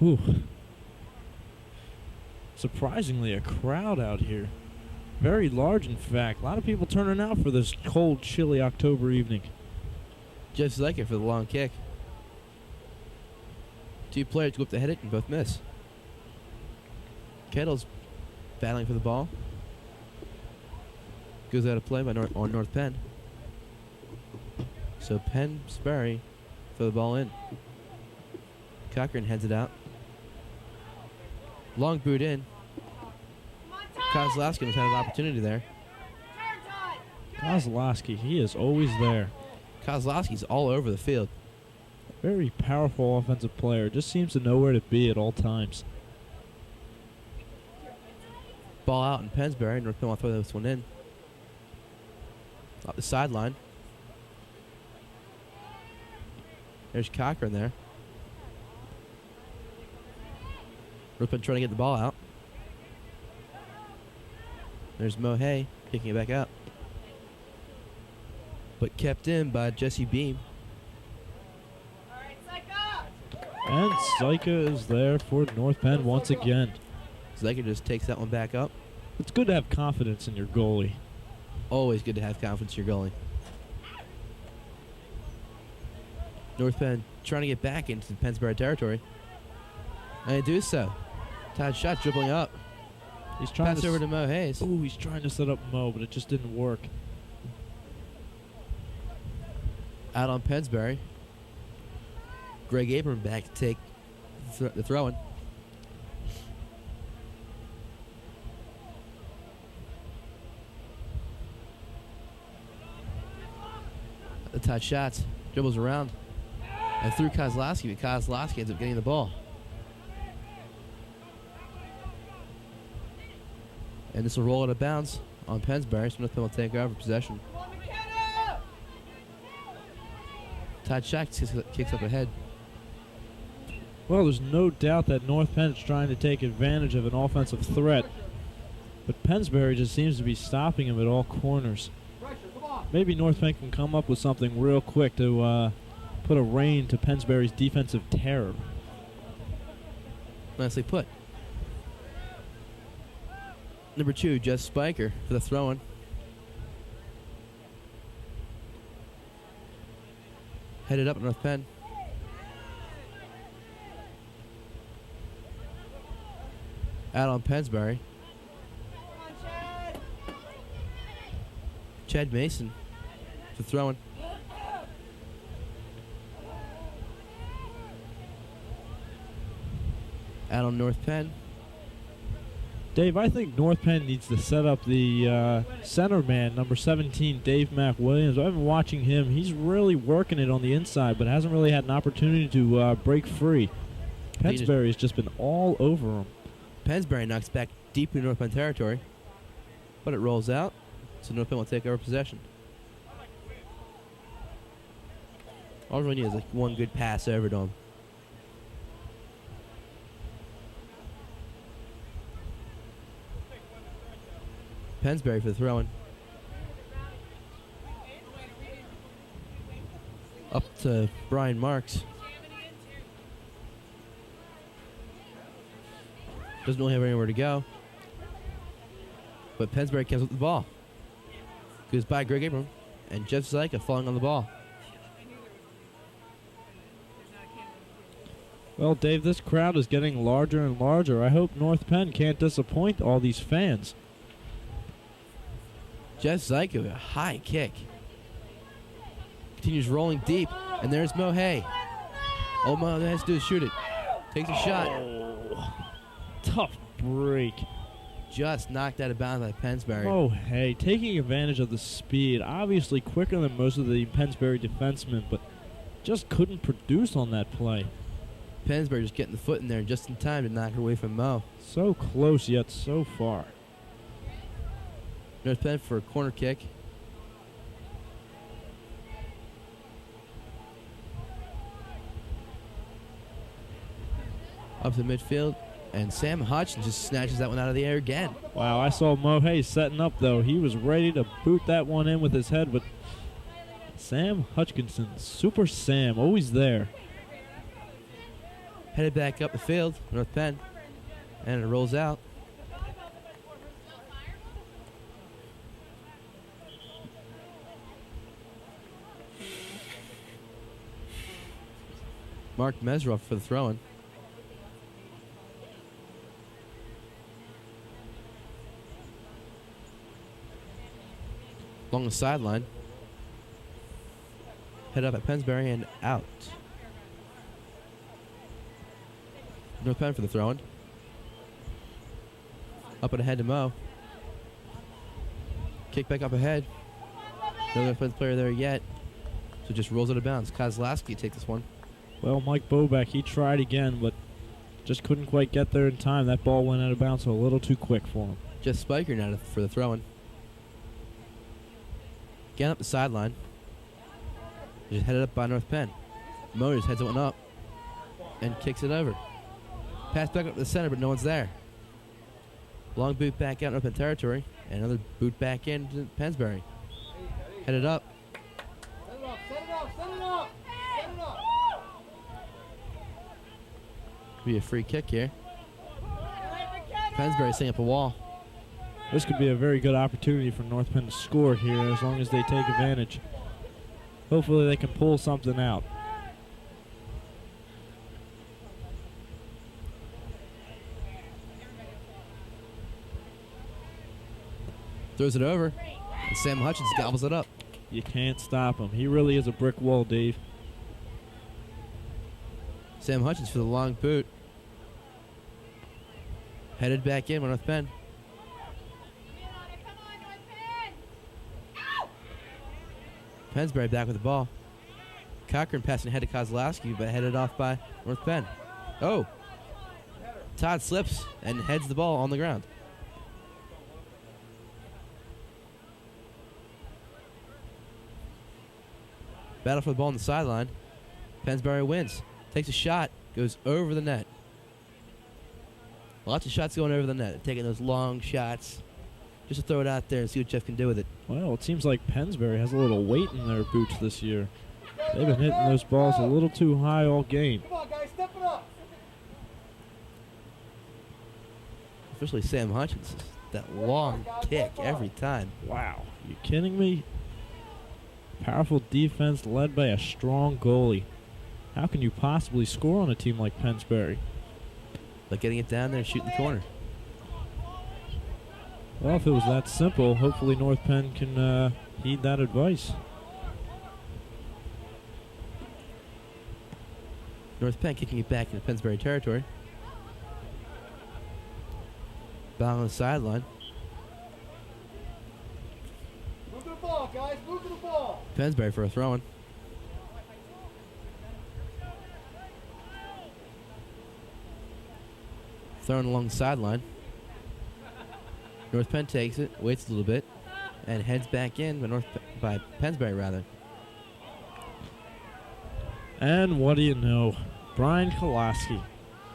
Whew. Surprisingly, a crowd out here. Very large, in fact. A lot of people turning out for this cold, chilly October evening. Just like it for the long kick. Two players go up to head it and both miss. Kettle's battling for the ball. Goes out of play by North Penn. So Pennsbury for the ball in. Cochran heads it out. Long boot in. Kozlowski has had an opportunity there. Kozlowski, he is always there. Kozlowski's all over the field. Very powerful offensive player. Just seems to know where to be at all times. Ball out in Pennsbury. North Penn will throw this one in. Up the sideline. There's Cochran there. North Penn trying to get the ball out. There's Mohey kicking it back out. But kept in by Jesse Beam. And Zyka is there for North Penn once again. Zyka just takes that one back up. It's good to have confidence in your goalie. Always good to have confidence in your goalie. North Penn trying to get back into Pennsbury territory. And they do so. Todd Schatz dribbling up. He's trying Pass over to Mo Hayes. Ooh, he's trying to set up Mo, but it just didn't work. Out on Pennsbury. Greg Abram back to take The throwing. The tight shots. Dribbles around. And through Kozlowski, but Kozlowski ends up getting the ball. And this will roll out of bounds on Pennsbury. So North Penn will take over possession. Tight shot kicks up ahead. Well, there's no doubt that North Penn is trying to take advantage of an offensive threat. But Pennsbury just seems to be stopping him at all corners. Maybe North Penn can come up with something real quick to put a rein to Pennsbury's defensive terror. Nicely put. Number 2, Jess Spiker for the throw-in. Headed up North Penn. Out on Pennsbury. Chad Mason for throwing. Out on North Penn. Dave, I think North Penn needs to set up the center man, number 17, Dave McWilliams. I've been watching him. He's really working it on the inside, but hasn't really had an opportunity to break free. Pennsbury has just been all over him. Pennsbury knocks back deep into North Penn territory, but it rolls out, so North Penn will take over possession. All we really need is like one good pass over to him. Pennsbury for the throw-in. Up to Brian Marks. Doesn't really have anywhere to go. But Pennsbury comes with the ball. Goes by Greg Abram. And Jeff Zyka falling on the ball. Well, Dave, this crowd is getting larger and larger. I hope North Penn can't disappoint all these fans. Jeff Zyka with a high kick. Continues rolling deep. And there's Mo Hay. All Mo has to do is shoot it. Takes a shot. Tough break. Just knocked out of bounds by Pennsbury. Oh, hey, taking advantage of the speed. Obviously quicker than most of the Pennsbury defensemen, but just couldn't produce on that play. Pennsbury just getting the foot in there just in time to knock her away from Mo. So close, yet so far. North Penn for a corner kick. Up to midfield. And Sam Hutchins just snatches that one out of the air again. Wow, I saw Mo Hay setting up, though. He was ready to boot that one in with his head, but Sam Hutchinson, Super Sam, always there. Headed back up the field, North Penn. And it rolls out. Mark Mesroff for the throw-in. Along the sideline. Head up at Pennsbury and out. North Penn for the throw-in. Up and ahead to Mo. Kick back up ahead. No North Penn player there yet. So just rolls out of bounds. Kozlowski takes this one. Well, Mike Bobek, he tried again, but just couldn't quite get there in time. That ball went out of bounds a little too quick for him. Just Spiker now for the throw-in. Again up the sideline. Just headed up by North Penn. Mo just heads one up and kicks it over. Pass back up to the center, but no one's there. Long boot back out in North Penn territory. And another boot back in to Pennsbury. Headed up. Set it up, set it up, set it up! Set it up! Be a free kick here. Pennsbury setting up a wall. This could be a very good opportunity for North Penn to score here as long as they take advantage. Hopefully they can pull something out. Throws it over. And Sam Hutchins gobbles it up. You can't stop him. He really is a brick wall, Dave. Sam Hutchins for the long boot. Headed back in by North Penn. Pennsbury back with the ball. Cochran passing ahead to Kozlowski, but headed off by North Penn. Oh! Todd slips and heads the ball on the ground. Battle for the ball on the sideline. Pennsbury wins. Takes a shot. Goes over the net. Lots of shots going over the net. Taking those long shots. Just to throw it out there and see what Jeff can do with it. Well, it seems like Pennsbury has a little weight in their boots this year. They've been hitting those balls a little too high all game. Come on, guys, step it up. Especially Sam Hutchins. That long kick every time. Wow. You kidding me? Powerful defense led by a strong goalie. How can you possibly score on a team like Pennsbury? But getting it down there and shooting the corner. Well, if it was that simple, hopefully North Penn can heed that advice. North Penn kicking it back into Pennsbury territory. Ball on the sideline. Move to the ball, guys. Move to the ball. Pennsbury for a throw-in. Thrown along the sideline. North Penn takes it, waits a little bit, and heads back in by Pennsbury rather. And what do you know? Brian Kolaski.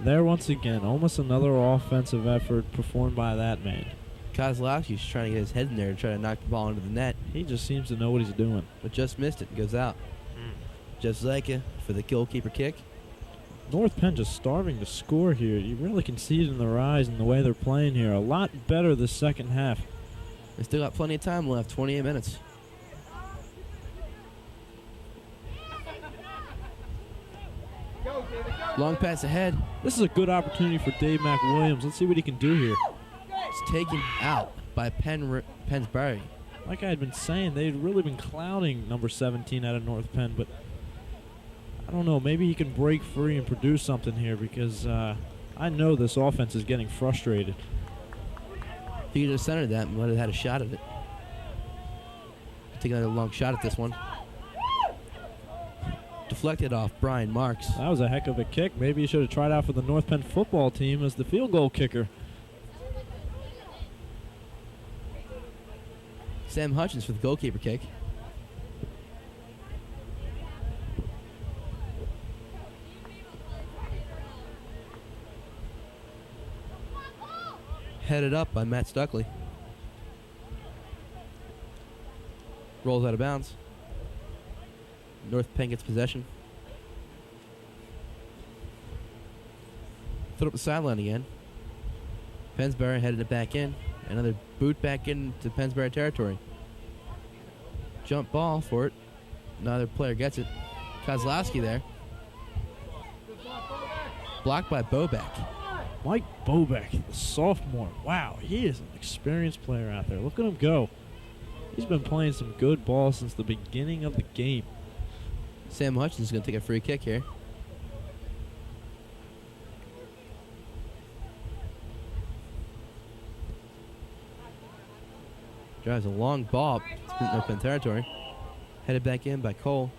There once again, almost another offensive effort performed by that man. Kozlowski's trying to get his head in there and try to knock the ball into the net, He just seems to know what he's doing. but just missed it and goes out. Jeff Zyka for the goalkeeper kick. North Penn just starving to score here. You really can see it in their eyes and the way they're playing here. A lot better this second half. They still got plenty of time left, 28 minutes. Go, David, go. Long pass ahead. This is a good opportunity for Dave McWilliams. Let's see what he can do here. It's taken out by Pennsbury. Like I had been saying, they'd really been clowning number 17 out of North Penn, but I don't know. Maybe he can break free and produce something here because I know this offense is getting frustrated. If he could have centered that, might have had a shot at it. Take another long shot at this one. Deflected off Brian Marks. That was a heck of a kick. Maybe he should have tried out for the North Penn football team as the field goal kicker. Sam Hutchins for the goalkeeper kick. Headed up by Matt Stuckley. Rolls out of bounds. North Penn gets possession. Throw up the sideline again. Pennsbury headed it back in. Another boot back into Pennsbury territory. Jump ball for it. Another player gets it. Kozlowski there. Blocked by Bobek. Mike Bobek, the sophomore. Wow, he is an experienced player out there. Look at him go. He's been playing some good ball since the beginning of the game. Sam Hutchins is going to take a free kick here. Drives a long ball in North Penn territory. Headed back in by Cole.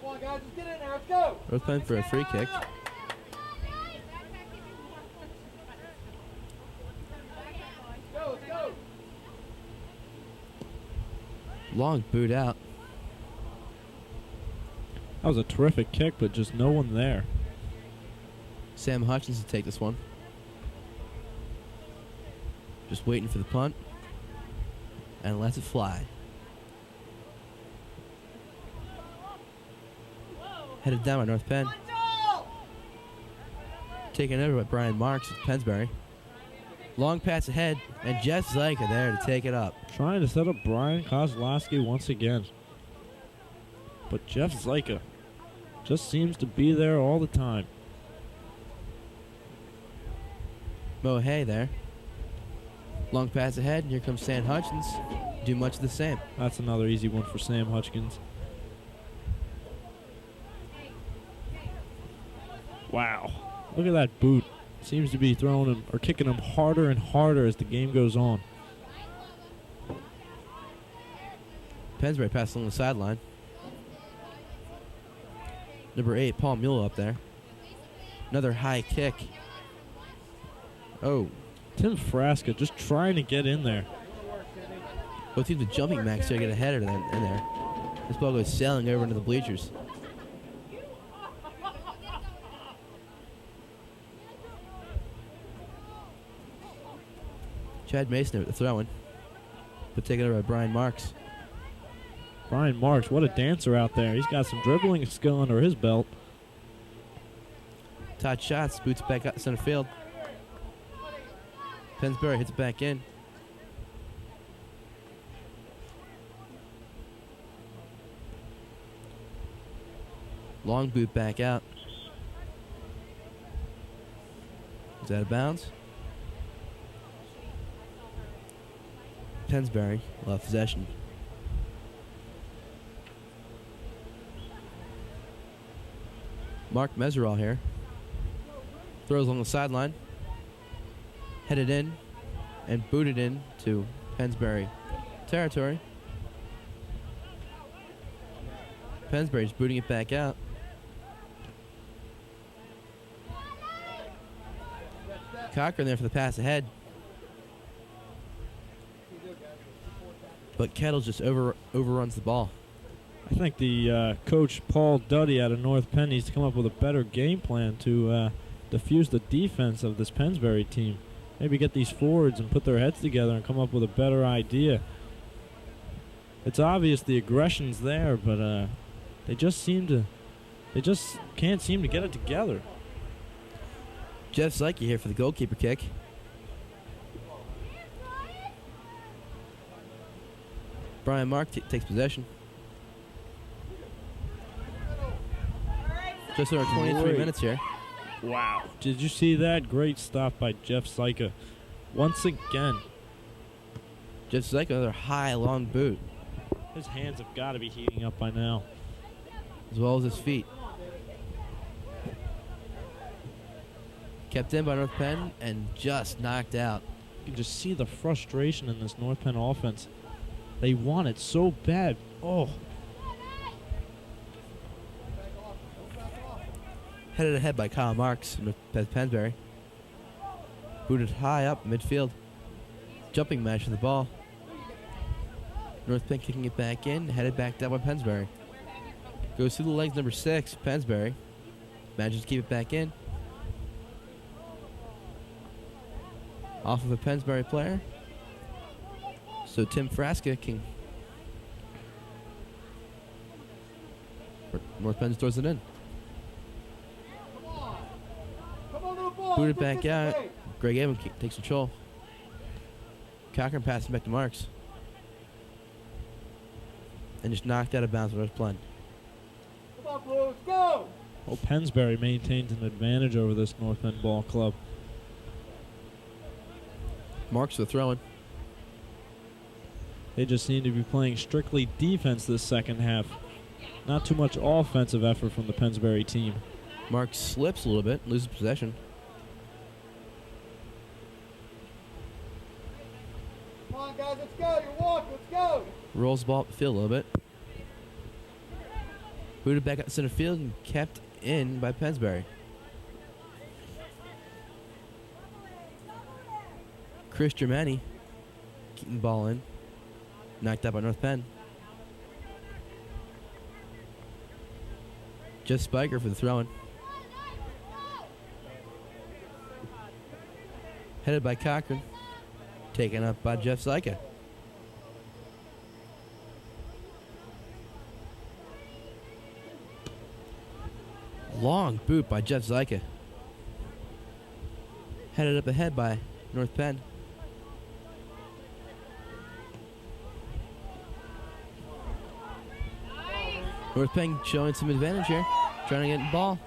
Come on, guys, let's get in there. Let's go. North Penn for a free kick. Go, let's go. Long boot out. That was a terrific kick, but just no one there. Sam Hutchins to take this one. Just waiting for the punt. And lets it fly. Headed down by North Penn. Taken over by Brian Marks at Pennsbury. Long pass ahead, and Jeff Zyka there to take it up. Trying to set up Brian Kozlowski once again. But Jeff Zyka just seems to be there all the time. Mo Hay there. Long pass ahead, and here comes Sam Hutchins. do much of the same. That's another easy one for Sam Hutchins. Wow. Look at that boot. Seems to be throwing him or kicking him harder and harder as the game goes on. Pennsbury passed along the sideline. Number 8, Paul Mule up there. Another high kick. Oh. Tim Frasca just trying to get in there. Both teams are jumping max to get ahead of them in there. This ball goes sailing over into the bleachers. Chad Mason with the throwing, but taken over by Brian Marks. Brian Marks, what a dancer out there. He's got some dribbling skill under his belt. Todd Schatz boots back out to center field. Pennsbury hits it back in. Long boot back out. Is that out of bounds? Pennsbury will have possession. Mark Meserol here. Throws along the sideline. Headed in and booted in to Pennsbury territory. Pennsbury's booting it back out. Cochran there for the pass ahead. But Kettle just overruns the ball. I think the coach, Paul Duddy out of North Penn, needs to come up with a better game plan to diffuse the defense of this Pennsbury team. Maybe get these forwards and put their heads together and come up with a better idea. It's obvious the aggression's there, but they just can't seem to get it together. Jeff Zeike here for the goalkeeper kick. Brian Mark takes possession. Just over 23 minutes here. Wow. Did you see that? Great stop by Jeff Zeike. Once again. Jeff Zeike, another high, long boot. His hands have got to be heating up by now. As well as his feet. Kept in by North Penn and just knocked out. You can just see the frustration in this North Penn offense. They want it so bad. Oh. Headed ahead by Kyle Marks in Pennsbury. Booted high up midfield. Jumping match for the ball. North Penn kicking it back in. Headed back down by Pennsbury. Goes through the legs, number 6, Pennsbury. Manages to keep it back in. Off of a Pennsbury player. So Tim Frasca can... North Penn throws it in. Booted back out. Greg Avon takes control. Cochran passing back to Marks. And just knocked out of bounds when I was playing. Come on, Blues, go! Oh, Pennsbury maintains an advantage over this North Penn ball club. Marks the throwing. They just seem to be playing strictly defense this second half. Not too much offensive effort from the Pennsbury team. Marks slips a little bit, loses possession. Come on, guys, let's go. You're walking, let's go. Rolls the ball up the field a little bit. Booted back out to center field and kept in by Pennsbury. Chris Germani keeping the ball in. Knocked out by North Penn. Jeff Spiker for the throwing. Headed by Cochran. Taken up by Jeff Zeike. Long boot by Jeff Zeike. Headed up ahead by North Penn. North Penn showing some advantage here. Trying to get the ball.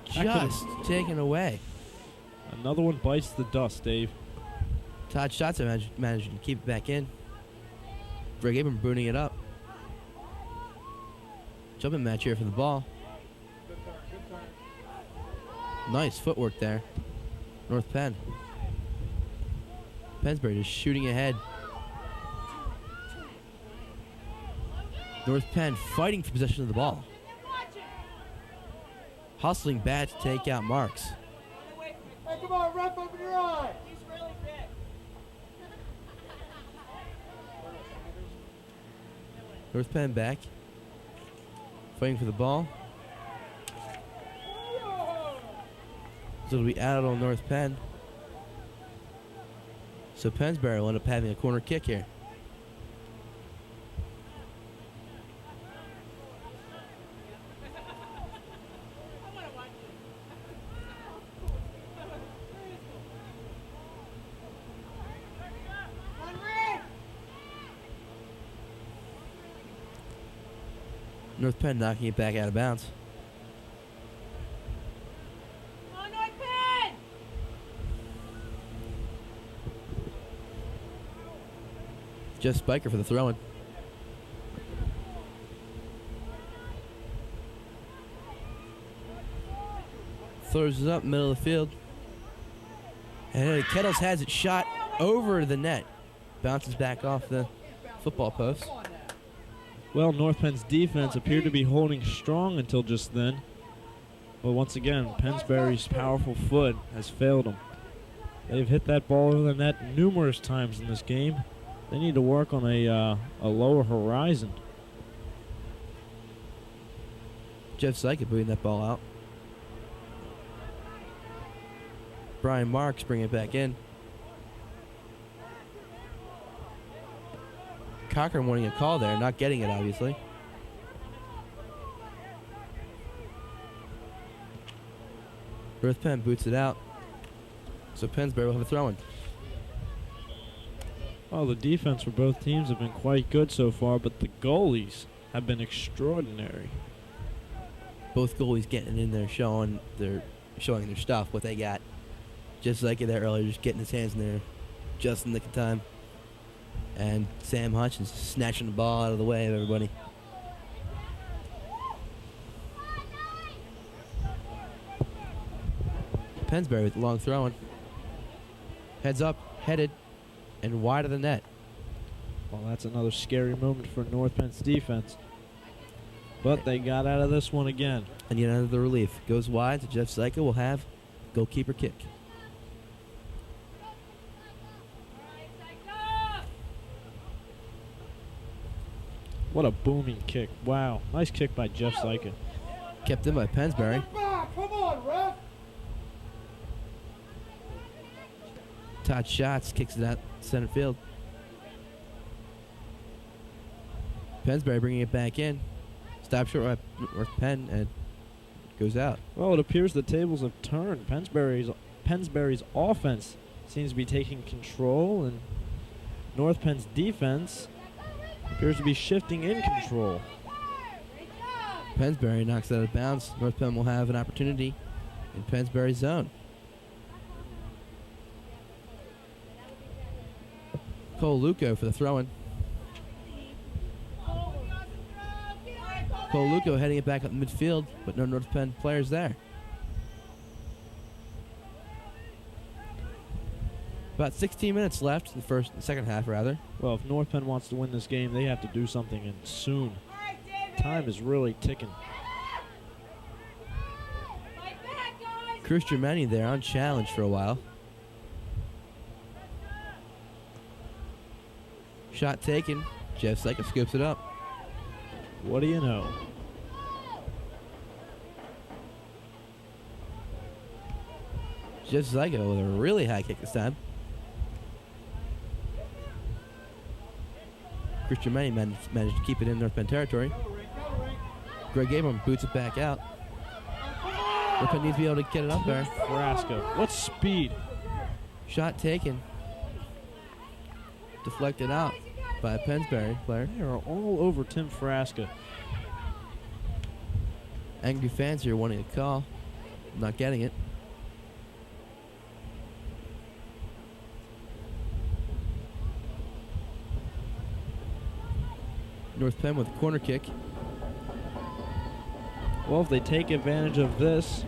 Just taken away. Another one bites the dust, Dave. Todd Schatz managed to keep it back in. Greg Abram booting it up. Jumping match here for the ball. Nice footwork there. North Penn. Pennsbury just shooting ahead. North Penn fighting for possession of the ball. Hustling bad to take out Marks. Hey, come on, ref, open your eye. North Penn back. Fighting for the ball. So it'll be out on North Penn. So Pennsbury will end up having a corner kick here. North Penn knocking it back out of bounds. Come on, North Penn! Jeff Spiker for the throw-in. Throws it up middle of the field. And Kettles has it shot over the net. Bounces back off the football post. Well, North Penn's defense appeared to be holding strong until just then. But once again, Pennsbury's powerful foot has failed them. They've hit that ball over the net numerous times in this game. They need to work on a lower horizon. Jeff Sykett booting that ball out. Brian Marks bringing it back in. Cochran wanting a call there, not getting it, obviously. North Penn boots it out. So Pennsbury will have a throw-in. Well, the defense for both teams have been quite good so far, but the goalies have been extraordinary. Both goalies getting in there, showing their stuff, what they got. Just like it there earlier, just getting his hands in there just in the nick of time. And Sam Hutchins snatching the ball out of the way of everybody. Pennsbury with the long throw-in. Heads up, headed, and wide of the net. Well, that's another scary moment for North Penn's defense. But they got out of this one again. And yet another relief. Goes wide, so Jeff Sykett will have goalkeeper kick. What a booming kick. Wow. Nice kick by Jeff Sykett. Kept in by Pennsbury. Get back. Come on, ref. Todd Schatz kicks it out center field. Pennsbury bringing it back in. Stop short by North Penn and goes out. Well, it appears the tables have turned. Pennsbury's offense seems to be taking control, and North Penn's defense appears to be shifting in control. Pennsbury knocks it out of bounds. North Penn will have an opportunity in Pennsbury's zone. Cole Luco for the throw-in. Cole Luco heading it back up the midfield, but no North Penn players there. About 16 minutes left in the second half, rather. Well, if North Penn wants to win this game, they have to do something, and soon. Time is really ticking. Chris Germani there unchallenged for a while. Shot taken. Jeff Sykett scoops it up. What do you know? Jeff Sykett with a really high kick this time. Chris Germani managed to keep it in North Penn territory. Greg Abram boots it back out. North Penn needs to be able to get it up there. Frasca. What speed. Shot taken. Deflected out by a Pennsbury player. They are all over Tim Frasca. Angry fans here wanting a call. Not getting it. North Penn with a corner kick. Well, if they take advantage of this,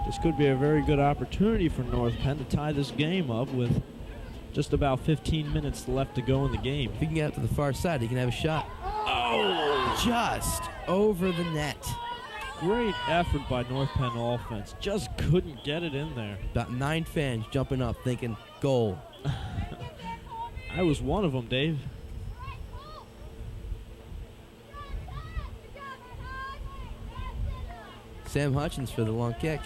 this could be a very good opportunity for North Penn to tie this game up with just about 15 minutes left to go in the game. If he can get out to the far side, he can have a shot. Oh! Just over the net. Great effort by North Penn offense. Just couldn't get it in there. About 9 fans jumping up thinking, goal. I was one of them, Dave. Sam Hutchins for the long kick.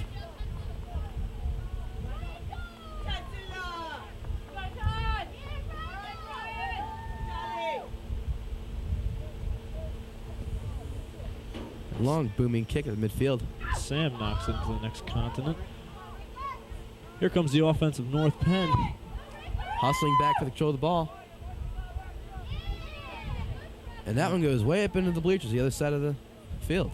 Long booming kick at the midfield. Sam knocks it into the next continent. Here comes the offense of North Penn. Hustling back for the control of the ball. And that one goes way up into the bleachers, the other side of the field.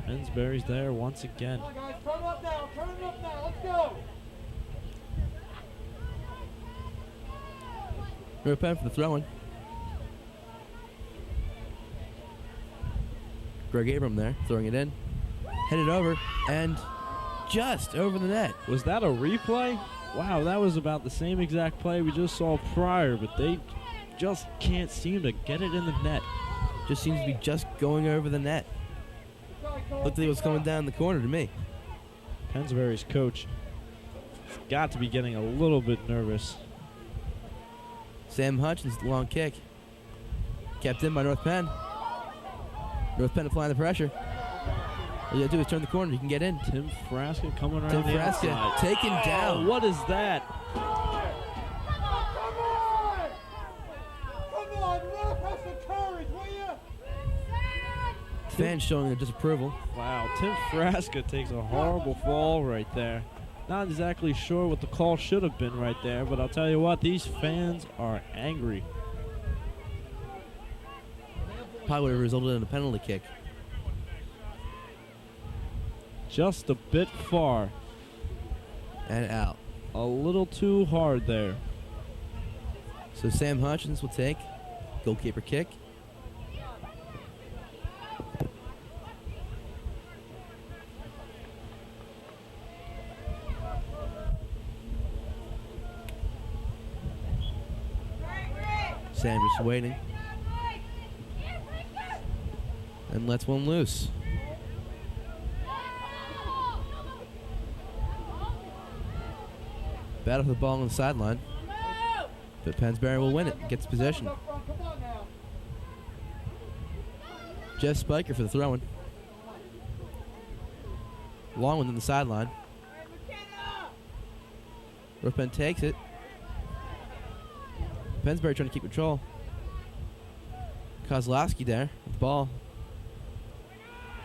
Pennsbury's there once again. Come on, guys, turn it up now. Turn it up now. Let's go. North Penn for the throw-in. Greg Abram there, throwing it in. Headed over, and just over the net. Was that a replay? Wow, that was about the same exact play we just saw prior, but they just can't seem to get it in the net. Just seems to be just going over the net. Looked like it was coming down the corner to me. Pennsbury's coach has got to be getting a little bit nervous. Sam Hutchins, long kick. Kept in by North Penn. North Penn applying the pressure. All you gotta do is turn the corner, you can get in. Tim Frasca coming around Tim the Frasca outside. taken down. What is that? Come on, North, have some courage, will you? Fans showing their disapproval. Wow, Tim Frasca takes a horrible fall right there. Not exactly sure what the call should have been right there, but I'll tell you what, these fans are angry. Probably would have resulted in a penalty kick. Just a bit far. And out. A little too hard there. So Sam Hutchins will take goalkeeper kick. Sam just waiting. And lets one loose. Battle for the ball on the sideline. But Pennsbury will win it. Gets possession. Come on now. Jeff Spiker for the throw-in. Long one on the sideline. North Penn takes it. Pennsbury trying to keep control. Kozlowski there with the ball.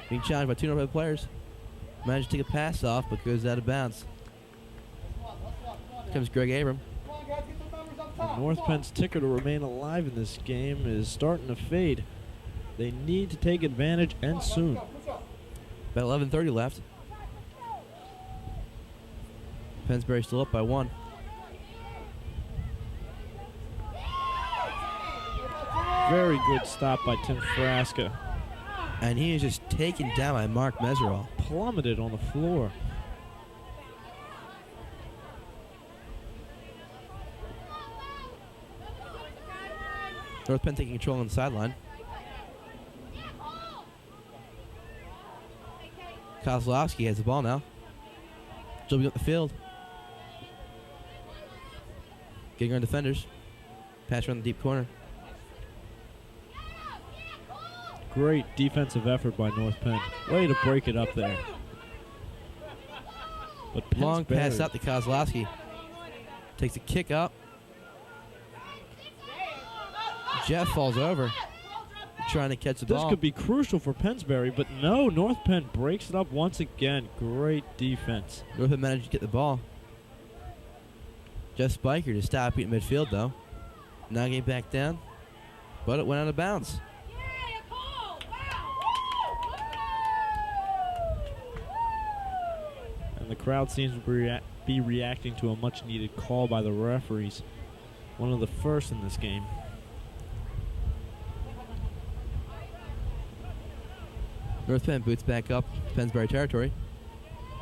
Being challenged by 2 North Penn players. Managed to take a pass off, but goes out of bounds. Here comes Greg Abram. Come on, guys, get some numbers up top. North Penn's ticker to remain alive in this game is starting to fade. They need to take advantage and soon. About 11:30 left. Pennsbury still up by 1. Very good stop by Tim Frasca. And he is just taken down by Mark Meserol. Plummeted on the floor. North Penn taking control on the sideline. Kozlowski has the ball now. Dribbling up the field. Getting around defenders. Pass around the deep corner. Great defensive effort by North Penn. Way to break it up there. But Long pass Pennsbury- out to Kozlowski. Takes a kick up. Jeff falls over. Trying to catch the This ball. could be crucial for Pennsbury, but no, North Penn breaks it up once again. Great defense. North Penn managed to get the ball. Jeff Spiker to stop it in midfield though. Now getting back down. But it went out of bounds. And the crowd seems to be reacting to a much-needed call by the referees. One of the first in this game. North Penn boots back up Pennsbury territory.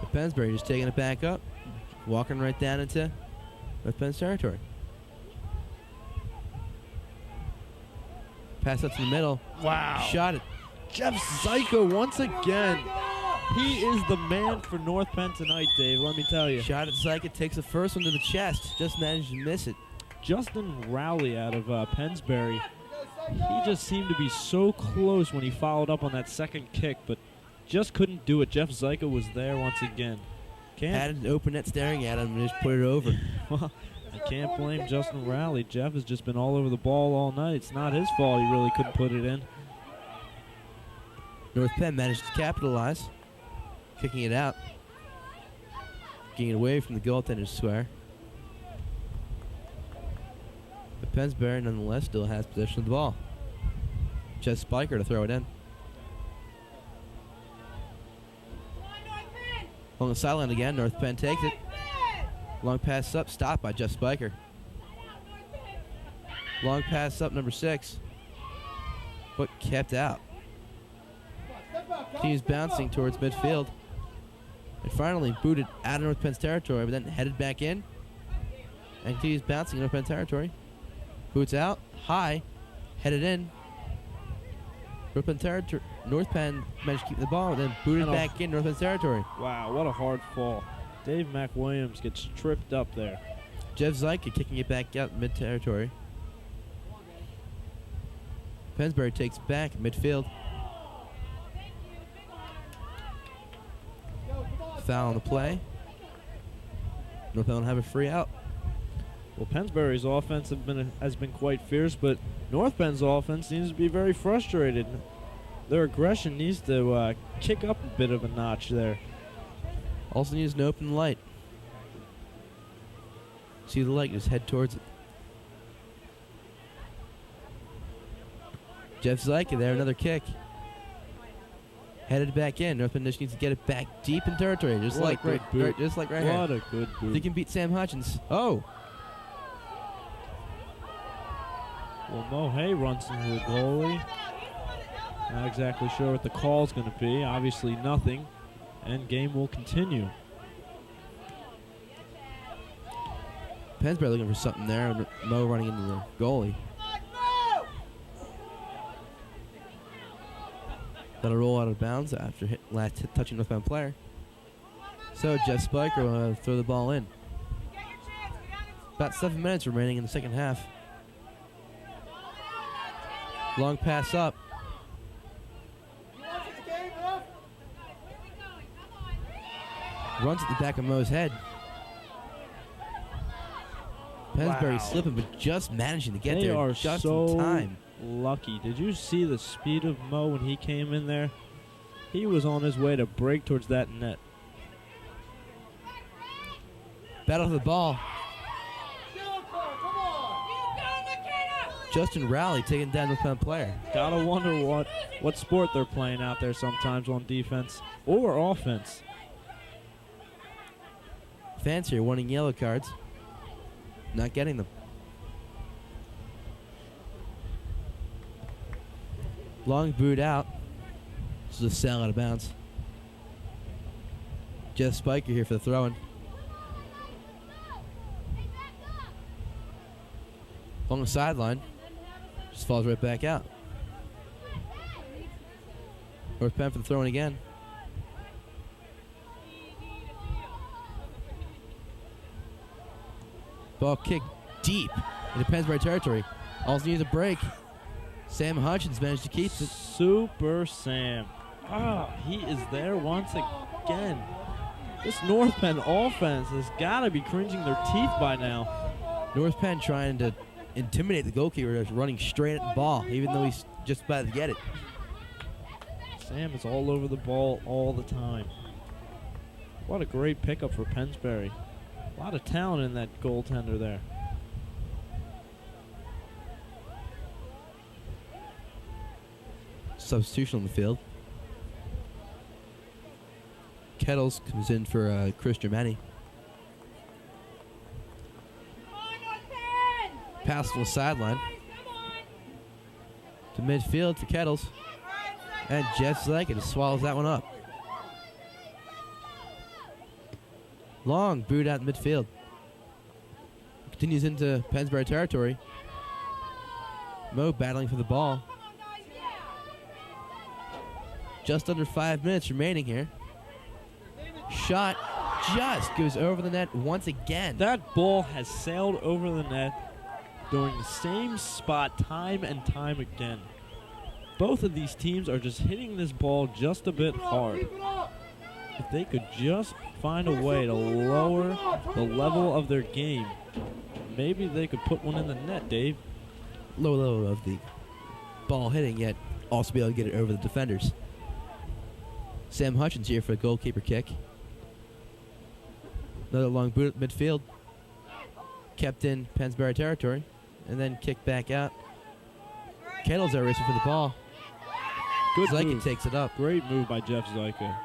But Pennsbury just taking it back up, walking right down into North Penn's territory. Pass up to the middle. Wow. Shot it. Jeff Zyka once again. He is the man for North Penn tonight, Dave, let me tell you. Shot at Zyka, takes the first one to the chest. Just managed to miss it. Justin Rowley out of Pennsbury. He just seemed to be so close when he followed up on that second kick, but just couldn't do it. Jeff Zyka was there once again. Had an open net staring at him and just put it over. Well, I can't blame Justin Rowley. Jeff has just been all over the ball all night. It's not his fault he really couldn't put it in. North Penn managed to capitalize, kicking it out, getting it away from the goaltender's square. But Pennsbury, nonetheless, still has possession of the ball. Just Spiker to throw it in. On the sideline again, North Penn takes it. Long pass up, stopped by Jeff Spiker. Long pass up, number 6. But kept out. Continues bouncing towards midfield. And finally booted out of North Penn's territory, but then headed back in. And continues bouncing in North Penn territory. Boots out, high, headed in. North Penn managed to keep the ball, then booted back in North Penn's territory. Wow, what a hard fall. Dave McWilliams gets tripped up there. Jeff Zyka kicking it back out mid-territory. Pennsbury takes back midfield. Foul on the play. North Penn will have a free out. Well, Pennsbury's offense has been quite fierce, but North Penn's offense seems to be very frustrated. Their aggression needs to kick up a bit of a notch there. Also needs an open light. See the light, just head towards it. Jeff Zyka there, another kick. Headed back in. North Penn just needs to get it back deep in territory, just like right here. What a good boot. They can beat Sam Hutchins. Oh! Well, Mohey runs into the goalie. Not exactly sure what the call's going to be. Obviously nothing. And game will continue. Pennsbury looking for something there. Mo running into the goalie. That'll roll out of bounds after last touching North Penn player. So Jeff Spiker will throw the ball in. About 7 minutes remaining in the second half. Long pass up. Runs at the back of Mo's head. Pennsbury slipping, but just managing to get They there are just so in time. Lucky. Did you see the speed of Mo when he came in there? He was on his way to break towards that net. Battle for the ball. Justin Rowley taking down the Penn player. Gotta wonder what sport they're playing out there sometimes on defense or offense. Fans here wanting yellow cards. Not getting them. Long boot out. This is a sail out of bounds. Jeff Spiker here for the throw-in. Along the sideline. Just falls right back out. North Penn for the throw-in again. Ball kicked deep into Pennsbury territory. Also needs a break. Sam Hutchins managed to keep it. Super Sam. He is there once again. This North Penn offense has got to be cringing their teeth by now. North Penn trying to intimidate the goalkeeper, just running straight at the ball, even though he's just about to get it. Sam is all over the ball all the time. What a great pickup for Pennsbury. A lot of talent in that goaltender there. Substitution on the field. Kettles comes in for Chris Germani. Pass from the sideline to midfield to Kettles. And Jeff Zleka just swallows that one up. Long boot out in midfield. Continues into Pennsbury territory. Mo battling for the ball. Just under 5 minutes remaining here. Shot just goes over the net once again. That ball has sailed over the net during the same spot time and time again. Both of these teams are just hitting this ball just a bit hard. If they could just find a way to lower the level of their game, maybe they could put one in the net, Dave. Low level of the ball hitting, yet also be able to get it over the defenders. Sam Hutchins here for a goalkeeper kick. Another long boot at midfield. Kept in Pennsbury territory. And then kicked back out. Kettles are racing for the ball. Good Zleka move. takes it up. Great move by Jeff Zleka.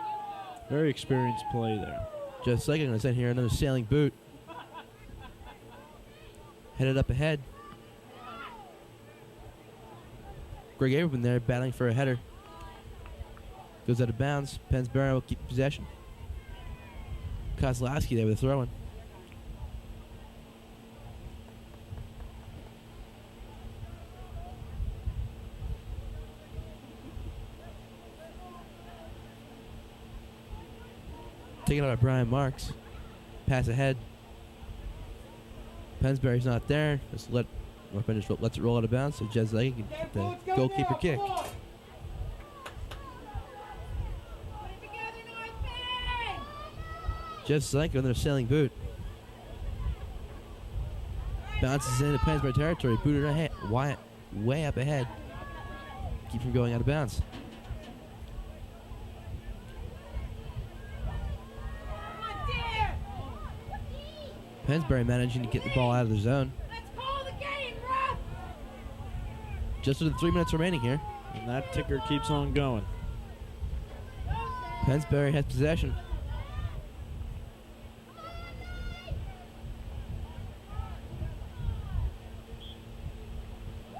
Very experienced play there. Jeff Zleka going to send here another sailing boot. Headed up ahead. Greg Aberman there battling for a header. Goes out of bounds. Pennsbury will keep possession. Kozlowski there with a throw-in. Taken out by Brian Marks. Pass ahead. Pennsbury's not there. Just lets it roll out of bounds. So Jeff Zleka can get the goalkeeper kick. Jeff Zleka on their sailing boot. Bounces into Pennsbury territory. Booted ahead, way up ahead. Keep from going out of bounds. Pennsbury managing to get the ball out of the zone. Let's call the game, ref! Just under 3 minutes remaining here. And that ticker keeps on going. Pennsbury has possession.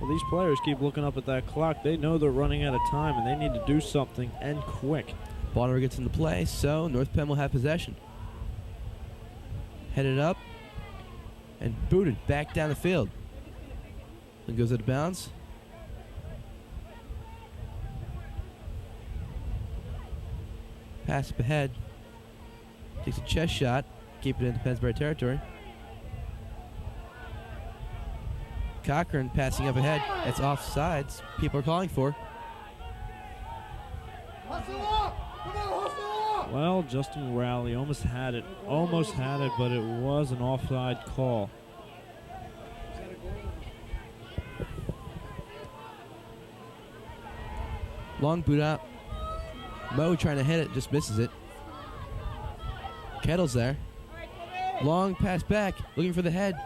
Well, these players keep looking up at that clock. They know they're running out of time, and they need to do something, and quick. Ball never gets into play, so North Penn will have possession. Headed up and booted back down the field. Then goes out of bounds. Pass up ahead. Takes a chest shot. Keep it into Pennsbury territory. Cochran passing up ahead. It's offsides. People are calling for. Hustle up! Come on, hustle up! Well, Justin Rowley almost had it, but it was an offside call. Long boot out. Mo trying to hit it, just misses it. Kettle's there. Long pass back, looking for the head.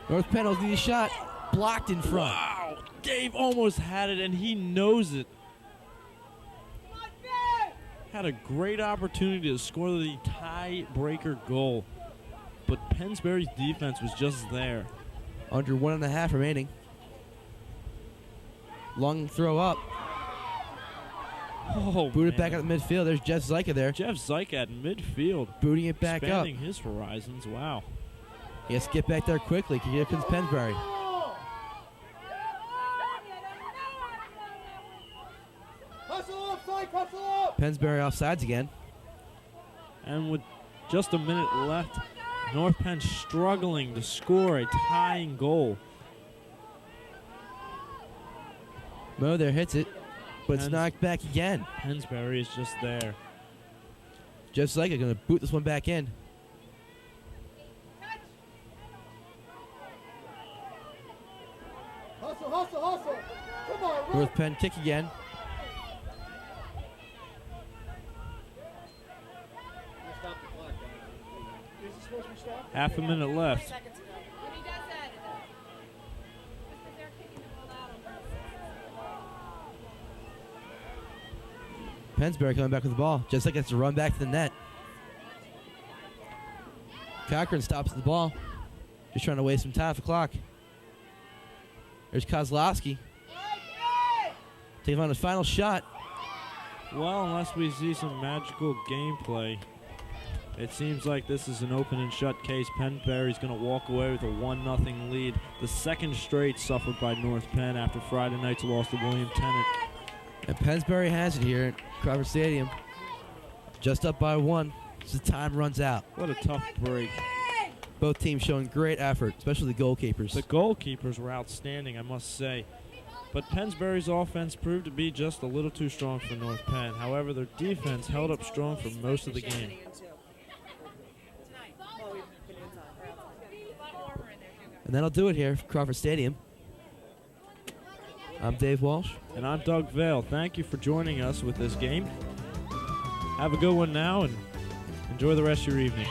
North Penn will need a shot. Blocked in front. Wow! Dave almost had it, and he knows it. Had a great opportunity to score the tie-breaker goal, but Pennsbury's defense was just there. Under 1.5 remaining. Long throw up. Oh, Booted man. back out the midfield. There's Jeff Zleka there. Jeff Zleka at midfield. Booting it back up. Expanding his horizons. Wow. He has to get back there quickly. Here comes Pennsbury. Hustle up, Syke, hustle up! Pennsbury offsides again. And with just a minute left, North Penn struggling to score a tying goal. Mo there hits it, but it's knocked back again. Pennsbury is just there. Jeff Zleka going to boot this one back in. Hustle, hustle, hustle! Come on, run! North Penn kick again. Half a minute left. When he does that, it's because they're kicking the ball out. Pennsbury coming back with the ball. Just like has to run back to the net. Cochran stops the ball. Just trying to waste some time off the clock. There's Kozlowski. Taking on his final shot. Well, unless we see some magical gameplay, it seems like this is an open and shut case. Pennsbury's going to walk away with a 1-0 lead. The second straight suffered by North Penn after Friday night's loss to William Tennant. And Pennsbury has it here at Crawford Stadium. Just up by 1 as the time runs out. What a tough break. Both teams showing great effort, especially the goalkeepers. The goalkeepers were outstanding, I must say. But Pennsbury's offense proved to be just a little too strong for North Penn. However, their defense held up strong for most of the game. And that'll do it here at Crawford Stadium. I'm Dave Walsh. And I'm Doug Vale. Thank you for joining us with this game. Have a good one now and enjoy the rest of your evening.